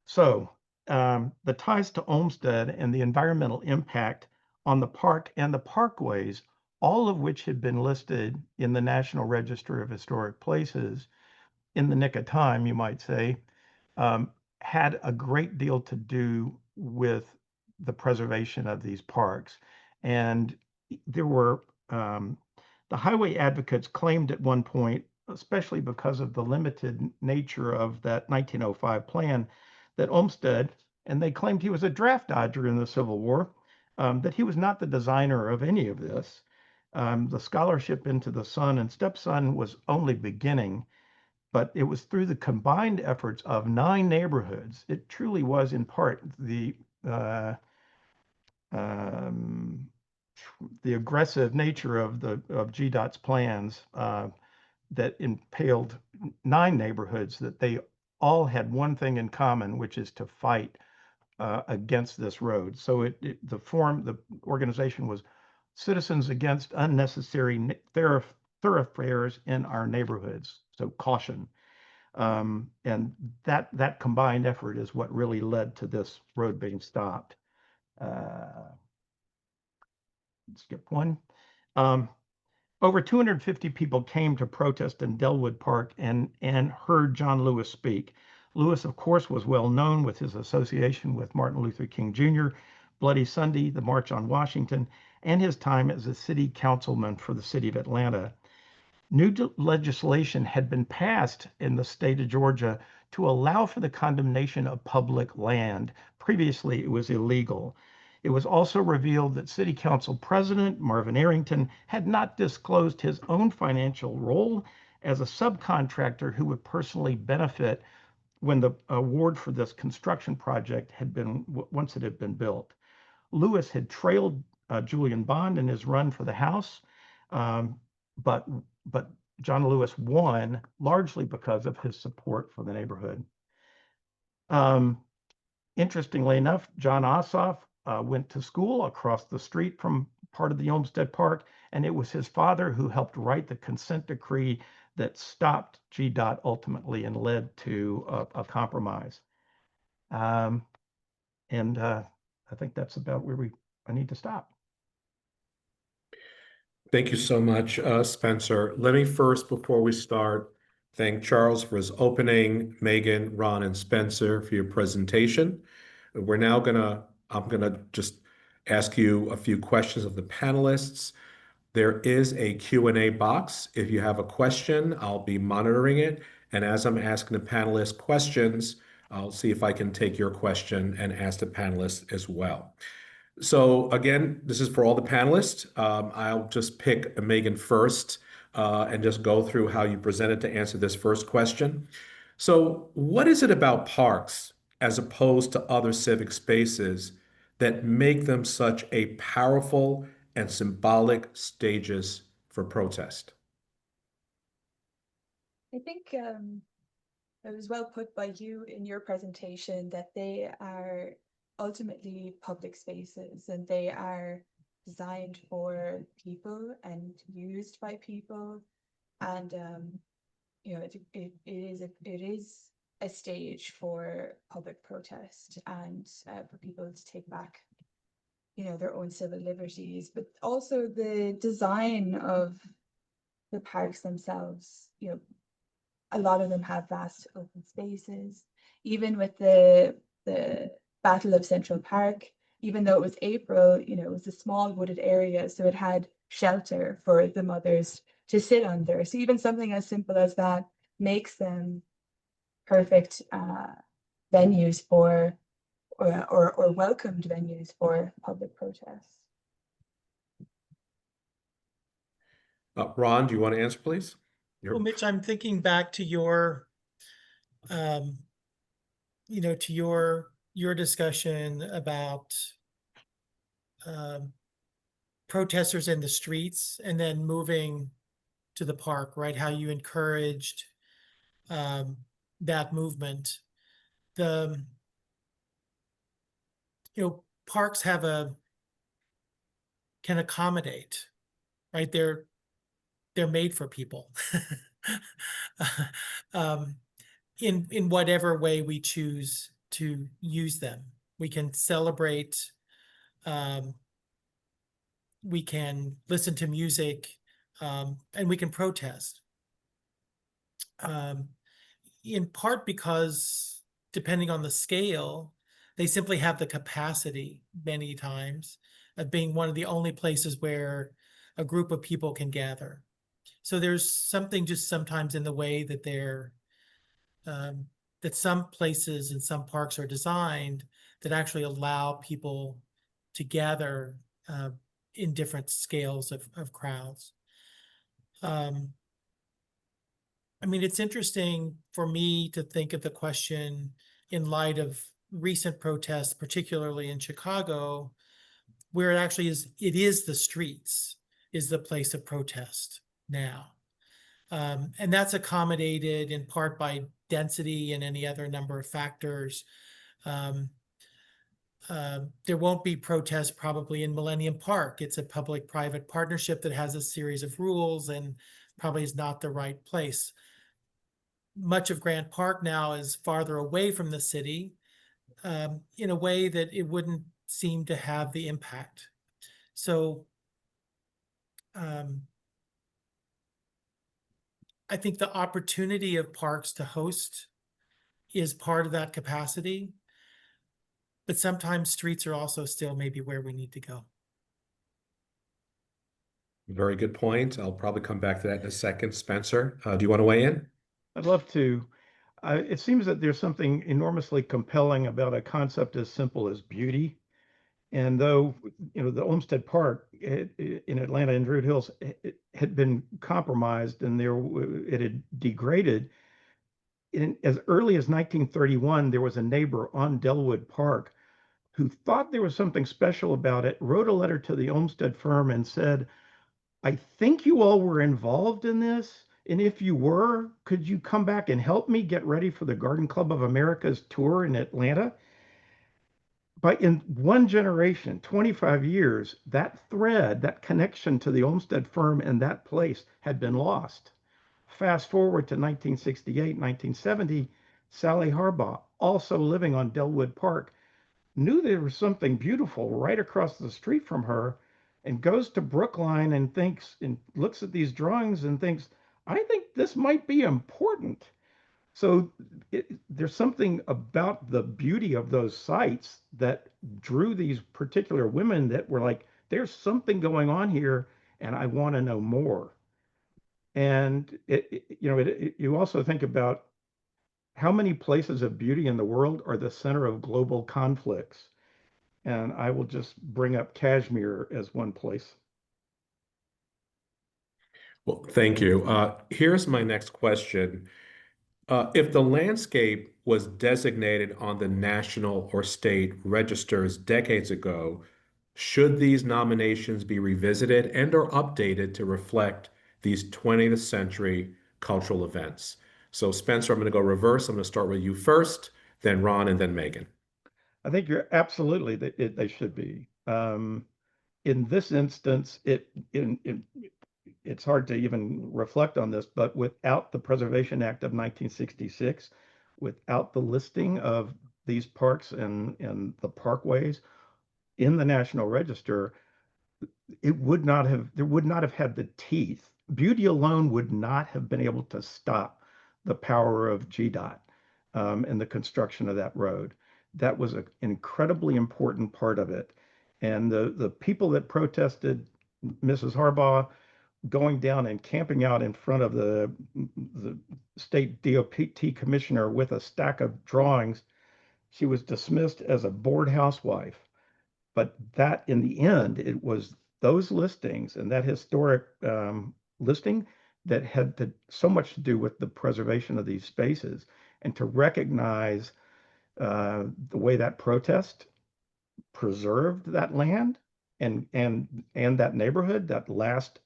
So the ties to Olmsted and the environmental impact on the park and the parkways, all of which had been listed in the National Register of Historic Places in the nick of time, you might say, had a great deal to do with the preservation of these parks. And there were, the highway advocates claimed at one point, especially because of the limited nature of that 1905 plan, that Olmsted, and they claimed he was a draft dodger in the Civil War, that he was not the designer of any of this. The scholarship into the son and stepson was only beginning, but it was through the combined efforts of 9 neighborhoods. It truly was in part the aggressive nature of GDOT's plans that impaled 9 neighborhoods, that they all had one thing in common, which is to fight against this road. So the organization was Citizens Against Unnecessary Thoroughfares in Our Neighborhoods. So caution. And that combined effort is what really led to this road being stopped. Skip one. Over 250 people came to protest in Delwood Park and heard John Lewis speak. Lewis, of course, was well known with his association with Martin Luther King Jr., Bloody Sunday, the March on Washington, and his time as a city councilman for the city of Atlanta. New legislation had been passed in the state of Georgia to allow for the condemnation of public land. Previously, it was illegal. It was also revealed that City Council President Marvin Arrington had not disclosed his own financial role as a subcontractor who would personally benefit when the award for this construction project had been, once it had been built. Lewis had trailed Julian Bond in his run for the House, but John Lewis won largely because of his support for the neighborhood. Interestingly enough, John Ossoff went to school across the street from part of the Olmsted Park, and it was his father who helped write the consent decree that stopped GDOT ultimately and led to a compromise. I think that's about where I need to stop. Thank you so much, Spencer. Let me first, before we start, thank Charles for his opening, Megan, Ron, and Spencer for your presentation. I'm gonna just ask you a few questions of the panelists. There is a Q&A box. If you have a question, I'll be monitoring it. And as I'm asking the panelists questions, I'll see if I can take your question and ask the panelists as well. So again, this is for all the panelists. I'll just pick Megan first and just go through how you presented to answer this first question. So what is it about parks as opposed to other civic spaces that make them such a powerful and symbolic stages for protest? I think it was well put by you in your presentation that they are ultimately public spaces and they are designed for people and used by people, and you know, it is a stage for public protest and for people to take back, you know, their own civil liberties, but also the design of the parks themselves. You know, a lot of them have vast open spaces. Even with the Battle of Central Park, even though it was April, you know, it was a small wooded area, so it had shelter for the mothers to sit under. So even something as simple as that makes them perfect venues for, or welcomed venues for public protests. Ron, do you want to answer, please? Well, Mitch, I'm thinking back to your, you know, to your discussion about protesters in the streets and then moving to the park, right? How you encouraged that movement. You know, parks can accommodate, right? They're made for people. In whatever way we choose to use them. We can celebrate, we can listen to music, and we can protest. In part because, depending on the scale, they simply have the capacity many times of being one of the only places where a group of people can gather. So there's something just sometimes in the way that that some places and some parks are designed that actually allow people to gather in different scales of crowds. I mean, it's interesting for me to think of the question in light of recent protests, particularly in Chicago, where it is the streets is the place of protest now. And that's accommodated in part by density and any other number of factors. There won't be protests probably in Millennium Park. It's a public-private partnership that has a series of rules and probably is not the right place. Much of Grant Park now is farther away from the city in a way that it wouldn't seem to have the impact. So I think the opportunity of parks to host is part of that capacity, but sometimes streets are also still maybe where we need to go. Very good point. I'll probably come back to that in a second. Spencer, do you want to weigh in? I'd love to. It seems that there's something enormously compelling about a concept as simple as beauty. And though, you know, the Olmsted Park in Atlanta in Druid Hills it had been compromised and it had degraded, as early as 1931, there was a neighbor on Delwood Park who thought there was something special about it, wrote a letter to the Olmsted firm and said, I think you all were involved in this. And if you were, could you come back and help me get ready for the Garden Club of America's tour in Atlanta? But in one generation, 25 years, that thread, that connection to the Olmsted firm and that place had been lost. Fast forward to 1968, 1970, Sally Harbaugh, also living on Delwood Park, knew there was something beautiful right across the street from her and goes to Brookline and thinks and looks at these drawings and thinks, I think this might be important. So there's something about the beauty of those sites that drew these particular women that were like, there's something going on here and I want to know more. And you also think about how many places of beauty in the world are the center of global conflicts. And I will just bring up Kashmir as one place. Well, thank you. Here's my next question. If the landscape was designated on the national or state registers decades ago, should these nominations be revisited and or updated to reflect these 20th century cultural events? So Spencer, I'm going to go reverse. I'm going to start with you first, then Ron, and then Megan. I think you're absolutely they should be. In this instance, it's hard to even reflect on this, but without the Preservation Act of 1966, without the listing of these parks and the parkways in the National Register, there would not have had the teeth. Beauty alone would not have been able to stop the power of GDOT and the construction of that road. That was an incredibly important part of it. And the people that protested, Mrs. Harbaugh going down and camping out in front of the state DOT commissioner with a stack of drawings, she was dismissed as a bored housewife. But that in the end, it was those listings and that historic listing that had so much to do with the preservation of these spaces and to recognize the way that protest preserved that land and that neighborhood, that last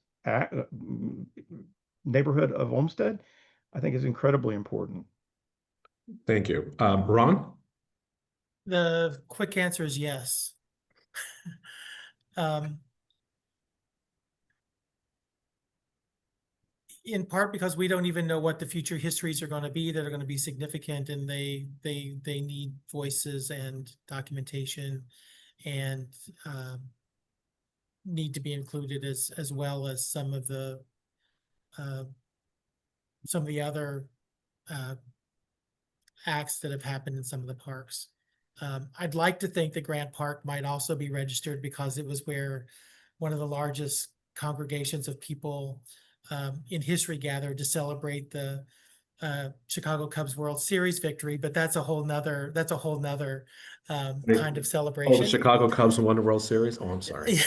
neighborhood of Olmsted, I think is incredibly important. Thank you. Ron? The quick answer is yes. In part because we don't even know what the future histories are going to be that are going to be significant, and they need voices and documentation and need to be included as well as some of the other acts that have happened in some of the parks. I'd like to think that Grant Park might also be registered because it was where one of the largest congregations of people in history gathered to celebrate the Chicago Cubs World Series victory, but that's a whole nother kind of celebration. Oh, the Chicago Cubs won the World Series? Oh, I'm sorry.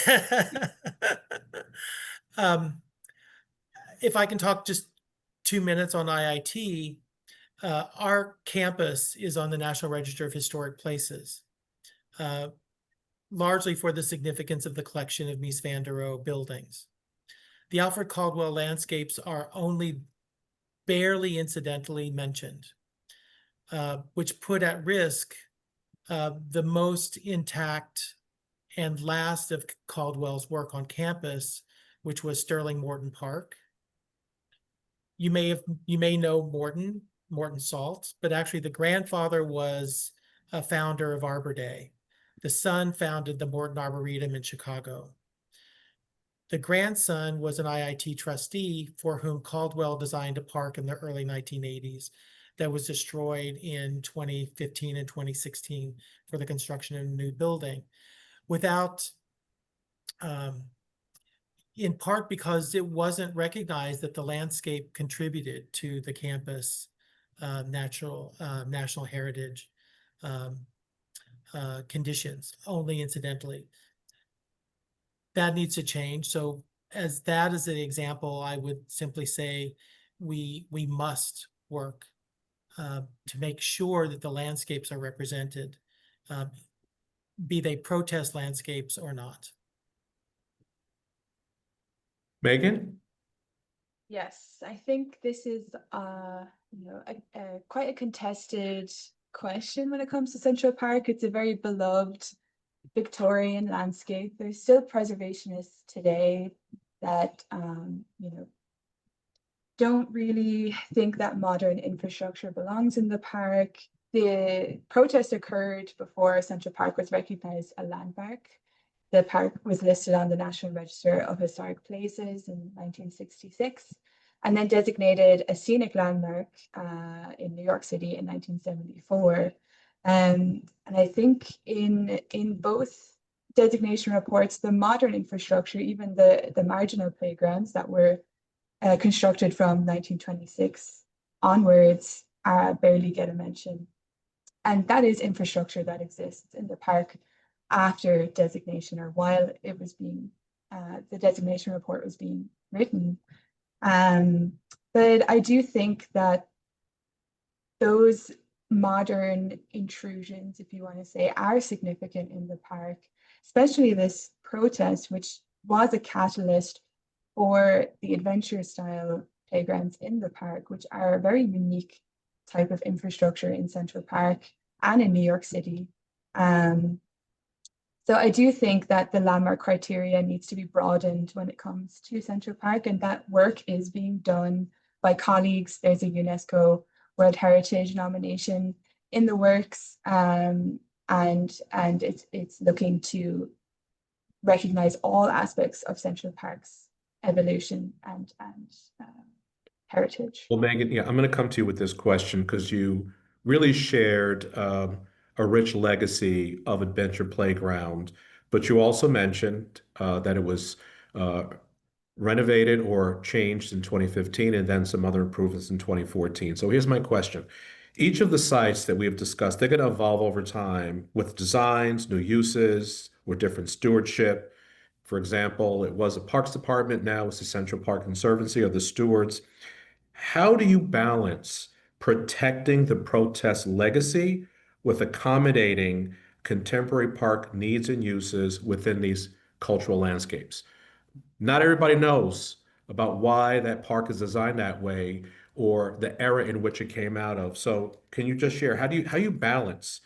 If I can talk just 2 minutes on IIT, our campus is on the National Register of Historic Places, largely for the significance of the collection of Mies van der Rohe buildings. The Alfred Caldwell landscapes are only barely incidentally mentioned, which put at risk the most intact and last of Caldwell's work on campus, which was Sterling Morton Park. You may know Morton Salt, but actually the grandfather was a founder of Arbor Day. The son founded the Morton Arboretum in Chicago. The grandson was an IIT trustee for whom Caldwell designed a park in the early 1980s that was destroyed in 2015 and 2016 for the construction of a new building. In part because it wasn't recognized that the landscape contributed to the campus national heritage conditions, only incidentally. That needs to change. So as an example, I would simply say we must work to make sure that the landscapes are represented, be they protest landscapes or not. Megan? Yes, I think this is quite a contested question when it comes to Central Park. It's a very beloved Victorian landscape. There's still preservationists today that don't really think that modern infrastructure belongs in the park. The protest occurred before Central Park was recognized a landmark. The park was listed on the National Register of Historic Places in 1966, and then designated a scenic landmark in New York City in 1974. And I think in both designation reports, the modern infrastructure, even the marginal playgrounds that were constructed from 1926 onwards, barely get a mention. And that is infrastructure that exists in the park after designation, or while it was being, the designation report was being written. But I do think that those modern intrusions, if you want to say, are significant in the park, especially this protest, which was a catalyst for the adventure style playgrounds in the park, which are a very unique type of infrastructure in Central Park and in New York City. So I do think that the landmark criteria needs to be broadened when it comes to Central Park, and that work is being done by colleagues. There's a UNESCO World Heritage nomination in the works, and it's looking to recognize all aspects of Central Park's evolution and heritage. Well, Megan, yeah, I'm going to come to you with this question because you really shared a rich legacy of Adventure Playground, but you also mentioned that it was renovated or changed in 2015 and then some other improvements in 2014. So here's my question. Each of the sites that we have discussed, they're going to evolve over time with designs, new uses, or different stewardship. For example, it was a Parks Department, now it's the Central Park Conservancy or the stewards. How do you balance protecting the protest legacy with accommodating contemporary park needs and uses within these cultural landscapes? Not everybody knows about why that park is designed that way or the era in which it came out of. So can you just share how you balance,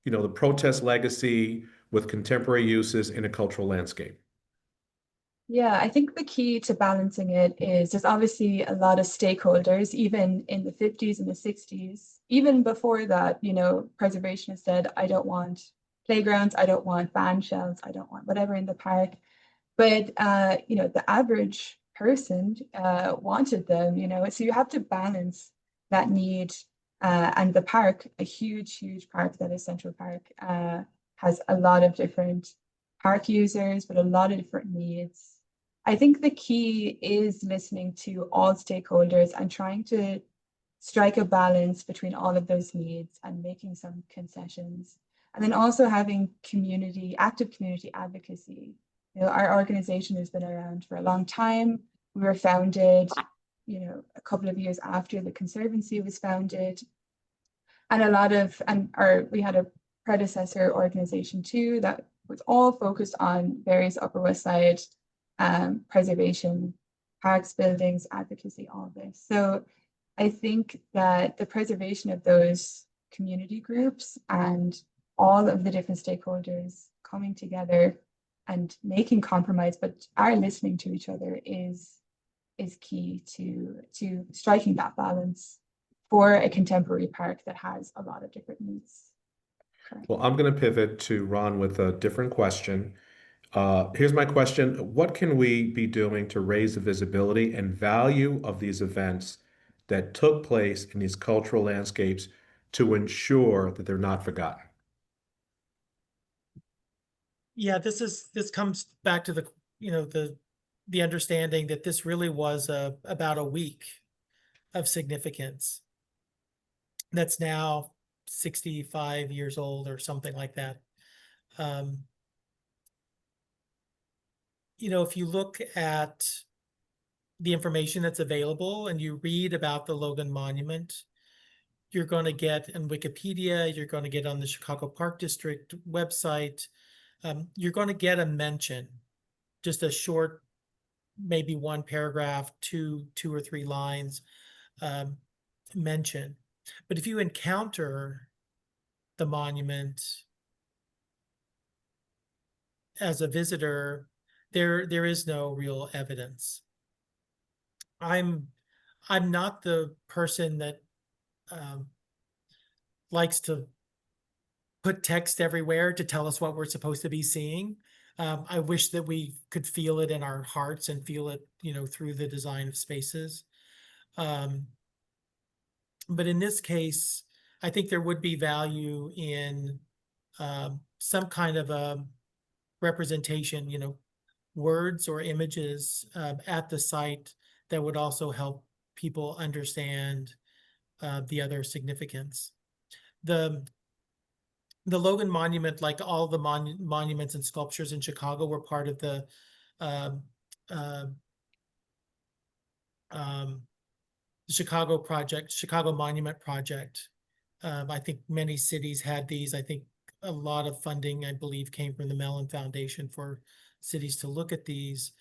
the protest legacy with contemporary uses in a cultural landscape? Yeah, I think the key to balancing it is there's obviously a lot of stakeholders, even in the 50s and the 60s. Even before that, preservationists said, I don't want playgrounds, I don't want band shells, I don't want whatever in the park. But, the average person wanted them, so you have to balance that need. And the park, a huge park that is Central Park, has a lot of different park users with a lot of different needs. I think the key is listening to all stakeholders and trying to strike a balance between all of those needs and making some concessions. And then also having active community advocacy. Our organization has been around for a long time. We were founded, a couple of years after the Conservancy was founded. And we had a predecessor organization too that was all focused on various Upper West Side preservation, parks, buildings, advocacy, all of this. So I think that the preservation of those community groups and all of the different stakeholders coming together and making compromise, but are listening to each other is key to striking that balance for a contemporary park that has a lot of different needs. Well, I'm going to pivot to Ron with a different question. Here's my question. What can we be doing to raise the visibility and value of these events that took place in these cultural landscapes to ensure that they're not forgotten? Yeah, this comes back to the understanding that this really was about a week of significance that's now 65 years old or something like that. If you look at the information that's available and you read about the Logan Monument, you're going to get in Wikipedia, you're going to get on the Chicago Park District website, you're going to get a mention, just a short, maybe one paragraph, two or three lines mention. But if you encounter the monument as a visitor, there is no real evidence. I'm not the person that likes to put text everywhere to tell us what we're supposed to be seeing. I wish that we could feel it in our hearts and feel it, through the design of spaces. But in this case, I think there would be value in some kind of a representation, words or images at the site that would also help people understand the other significance. The Logan Monument, like all the monuments and sculptures in Chicago, were part of the Chicago Monument Project. I think many cities had these. I think a lot of funding, I believe, came from the Mellon Foundation for cities to look at these,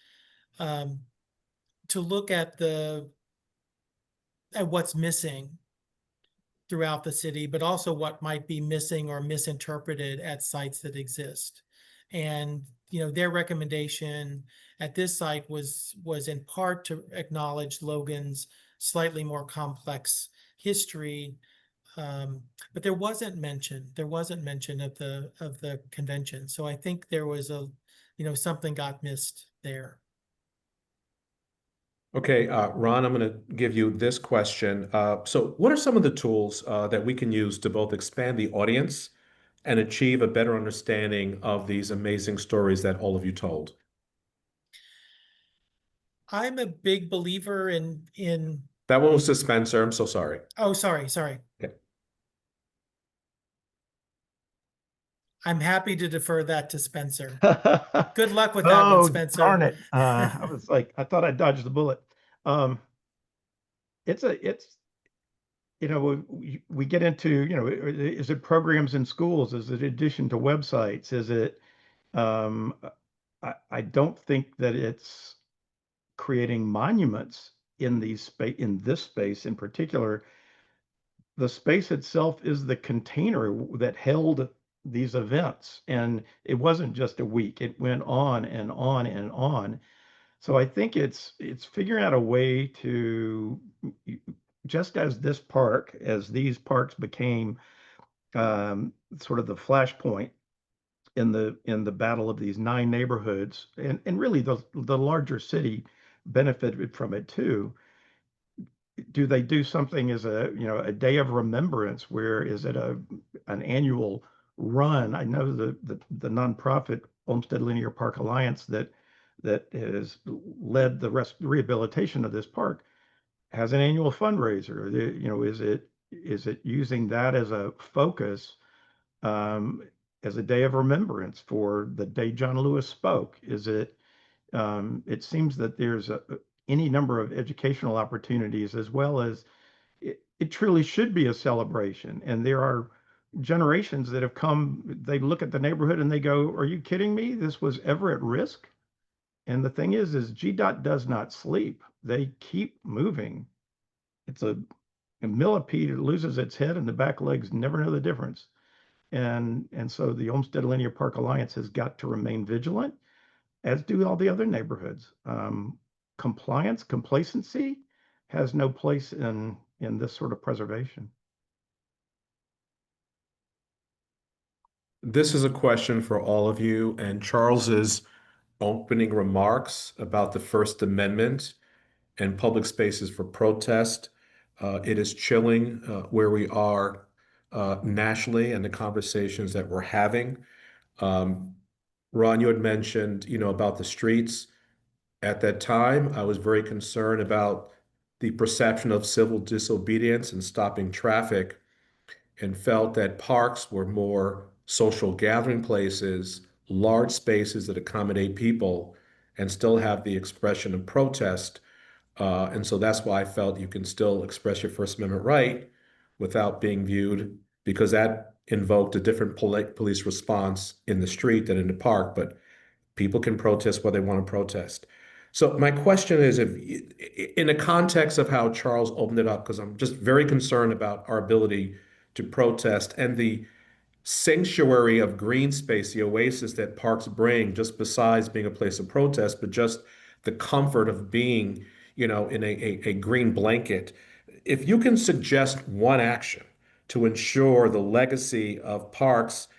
to look at what's missing throughout the city, but also what might be missing or misinterpreted at sites that exist. And their recommendation at this site was in part to acknowledge Logan's slightly more complex history, but there wasn't mention of the convention. So I think there was something got missed there. Okay, Ron, I'm going to give you this question. So what are some of the tools that we can use to both expand the audience and achieve a better understanding of these amazing stories that all of you told? I'm a big believer in That one was to Spencer. I'm so sorry. Oh, sorry. Okay. I'm happy to defer that to Spencer. Good luck with that one, Oh, Spencer. darn it. I was like, I thought I dodged the bullet. We get into, is it programs in schools? Is it addition to websites? Is it, I don't think that it's creating monuments in this space in particular. The space itself is the container that held these events, and it wasn't just a week. It went on and on and on. So I think it's figuring out a way to, just as these parks became sort of the flashpoint in the battle of these 9 neighborhoods, and really the larger city benefited from it too. Do they do something as a day of remembrance? Where is it an annual run? I know the nonprofit Olmsted Linear Park Alliance that has led the rehabilitation of this park has an annual fundraiser. Is it using that as a focus, as a day of remembrance for the day John Lewis spoke? Is it? It seems that there's any number of educational opportunities, as well as it truly should be a celebration. And there are generations that have come, they look at the neighborhood and they go, are you kidding me? This was ever at risk? And the thing is GDOT does not sleep. They keep moving. It's a millipede that loses its head and the back legs never know the difference. And so the Olmsted Linear Park Alliance has got to remain vigilant, as do all the other neighborhoods. Complacency has no place in this sort of preservation. This is a question for all of you, and Charles's opening remarks about the First Amendment and public spaces for protest. It is chilling where we are nationally and the conversations that we're having. Ron, you had mentioned, about the streets. At that time, I was very concerned about the perception of civil disobedience and stopping traffic, and felt that parks were more social gathering places, large spaces that accommodate people and still have the expression of protest. And so that's why I felt you can still express your First Amendment right without being viewed, because that invoked a different police response in the street than in the park, but people can protest what they want to protest. So my question is, if in the context of how Charles opened it up, because I'm just very concerned about our ability to protest and the sanctuary of green space, the oasis that parks bring, just besides being a place of protest, but just the comfort of being, in a green blanket. If you can suggest one action to ensure the legacy of parks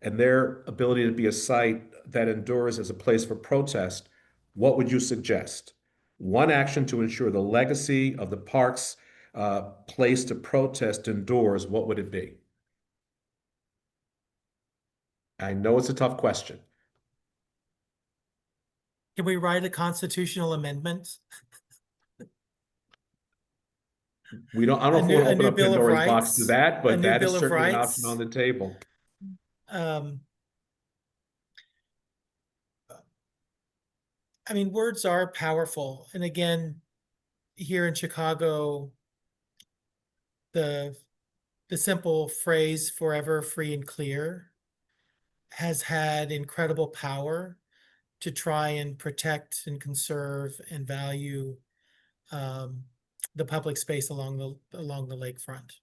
and their ability to be a site that endures as a place for protest, what would you suggest? One action to ensure the legacy of the park's place to protest endures, what would it be? I know it's a tough question. Can we write a constitutional amendment? I don't know if we want to open up Bill of Pandora's box to Rights, that, a but new that is Bill of certainly an Rights. option on the table. I mean, words are powerful. And again, here in Chicago, the simple phrase "forever free and clear" has had incredible power to try and protect and conserve and value the public space along the lakefront.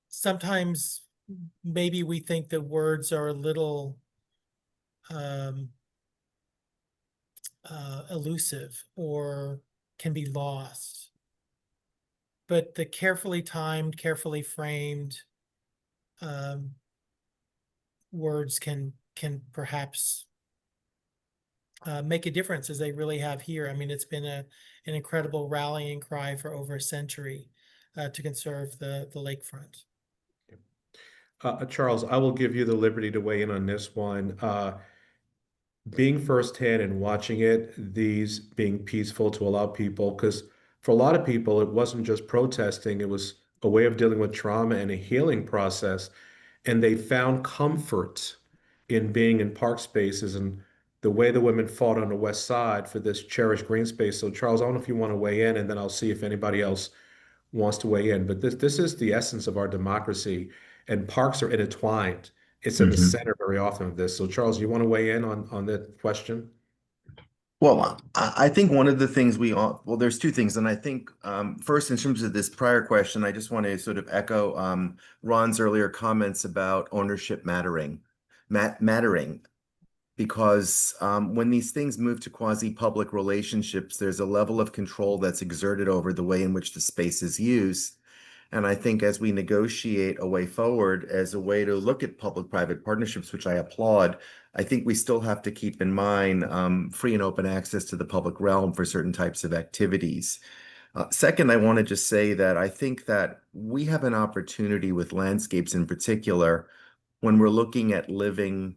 Sometimes maybe we think that words are a little elusive or can be lost. But the carefully timed, carefully framed words can perhaps make a difference, as they really have here. I mean, it's been an incredible rallying cry for over a century to conserve the lakefront. Charles, I will give you the liberty to weigh in on this one. Being firsthand and watching it, these being peaceful to allow people, because for a lot of people, it wasn't just protesting, it was a way of dealing with trauma and a healing process. And they found comfort in being in park spaces and the way the women fought on the West Side for this cherished green space. So, Charles, I don't know if you want to weigh in, and then I'll see if anybody else wants to weigh in. But this is the essence of our democracy, and parks are intertwined. It's in the center very often of this. So, Charles, you want to weigh in on that question? Well, I think one of the things there's two things. And I think first, in terms of this prior question, I just want to sort of echo Ron's earlier comments about ownership mattering, because when these things move to quasi-public relationships, there's a level of control that's exerted over the way in which the space is used. And I think as we negotiate a way forward as a way to look at public-private partnerships, which I applaud, I think we still have to keep in mind free and open access to the public realm for certain types of activities. Second, I want to just say that I think that we have an opportunity with landscapes in particular when we're looking at living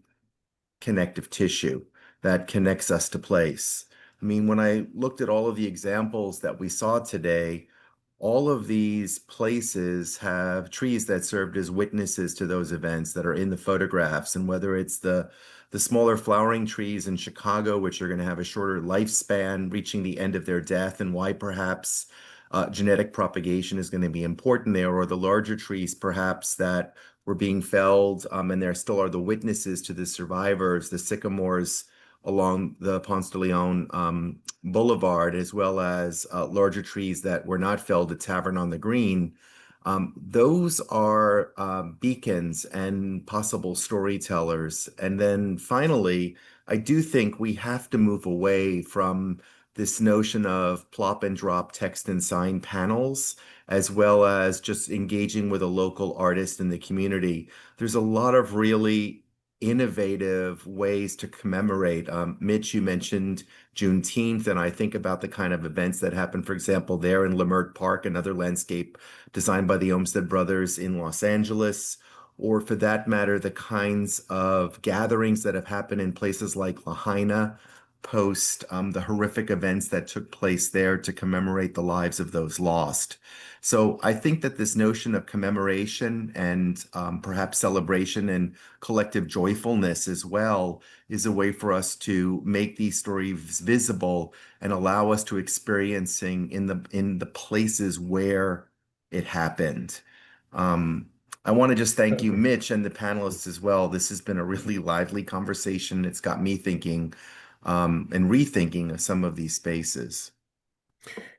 connective tissue that connects us to place. I mean, when I looked at all of the examples that we saw today, all of these places have trees that served as witnesses to those events that are in the photographs. And whether it's the smaller flowering trees in Chicago, which are going to have a shorter lifespan, reaching the end of their death, and why perhaps genetic propagation is going to be important there, or the larger trees perhaps that were being felled, and there still are the witnesses to the survivors, the sycamores along the Ponce de Leon Boulevard, as well as larger trees that were not felled at Tavern on the Green. Those are beacons and possible storytellers. And then finally, I do think we have to move away from this notion of plop and drop text and sign panels, as well as just engaging with a local artist in the community. There's a lot of really innovative ways to commemorate. Mitch, you mentioned Juneteenth, and I think about the kind of events that happen, for example, there in Leimert Park, another landscape designed by the Olmsted brothers in Los Angeles, or for that matter, the kinds of gatherings that have happened in places like Lahaina, post the horrific events that took place there to commemorate the lives of those lost. So I think that this notion of commemoration and perhaps celebration and collective joyfulness as well is a way for us to make these stories visible and allow us to experiencing in the places where it happened. I want to just thank you, Mitch, and the panelists as well. This has been a really lively conversation. It's got me thinking and rethinking of some of these spaces.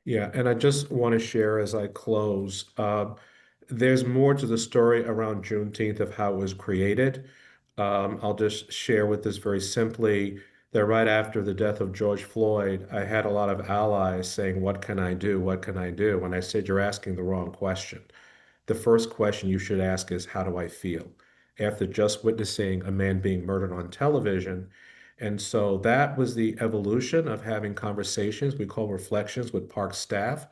Yeah, and I just want to share as I close, there's more to the story around Juneteenth of how it was created. I'll just share with this very simply that right after the death of George Floyd, I had a lot of allies saying, "What can I do? What can I do?" And I said, "You're asking the wrong question. The first question you should ask is, how do I feel?" After just witnessing a man being murdered on television. And so that was the evolution of having conversations we call reflections with park staff.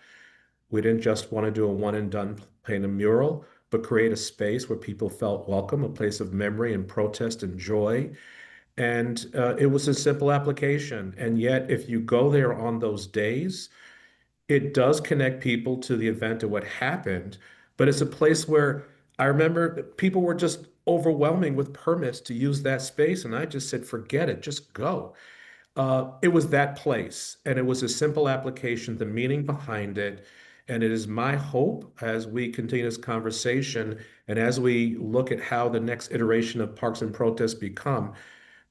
We didn't just want to do a one and done paint a mural, but create a space where people felt welcome, a place of memory and protest and joy. And it was a simple application. And yet, if you go there on those days, it does connect people to the event and what happened, but it's a place where I remember people were just overwhelming with permits to use that space. And I just said, forget it, just go. It was that place, and it was a simple application, the meaning behind it. And it is my hope as we continue this conversation and as we look at how the next iteration of Parks and Protests become,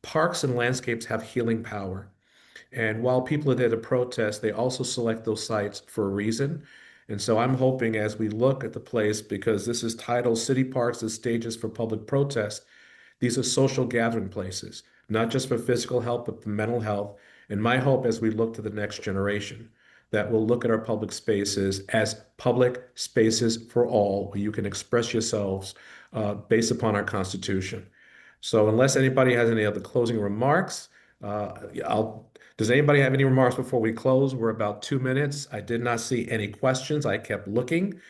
parks and landscapes have healing power. And while people are there to protest, they also select those sites for a reason. And so I'm hoping as we look at the place, because this is titled City Parks as Stages for Public Protest, these are social gathering places, not just for physical health, but for mental health. And my hope as we look to the next generation, that we'll look at our public spaces as public spaces for all, where you can express yourselves based upon our Constitution. So unless anybody has any other closing remarks, does anybody have any remarks before we close? We're about 2 minutes. I did not see any questions. I kept looking.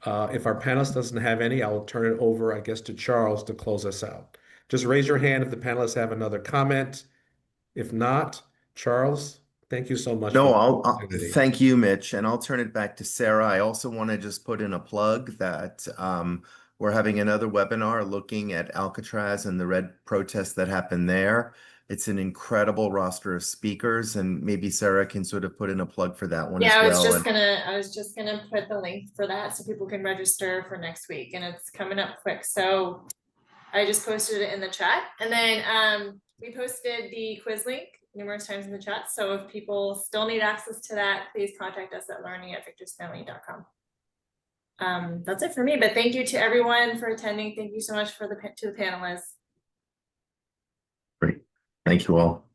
If our panelist doesn't have any, I'll turn it over, I guess, to Charles to close us out. Just raise your hand if the panelists have another comment. If not, Charles, thank you so much for No, the I'll opportunity. thank you, Mitch, and I'll turn it back to Sarah. I also want to just put in a plug that we're having another webinar looking at Alcatraz and the red protests that happened there. It's an incredible roster of speakers, and maybe Sarah can sort of put in a plug for that one as Yeah, well. I was just gonna put the link for that so people can register for next week, and it's coming up quick. So I just posted it in the chat, and then we posted the quiz link numerous times in the chat. So if people still need access to that, please contact us at learning@victorstanley.com. That's it for me, but thank you to everyone for attending. Thank you so much for to the panelists. Great. Thank you all.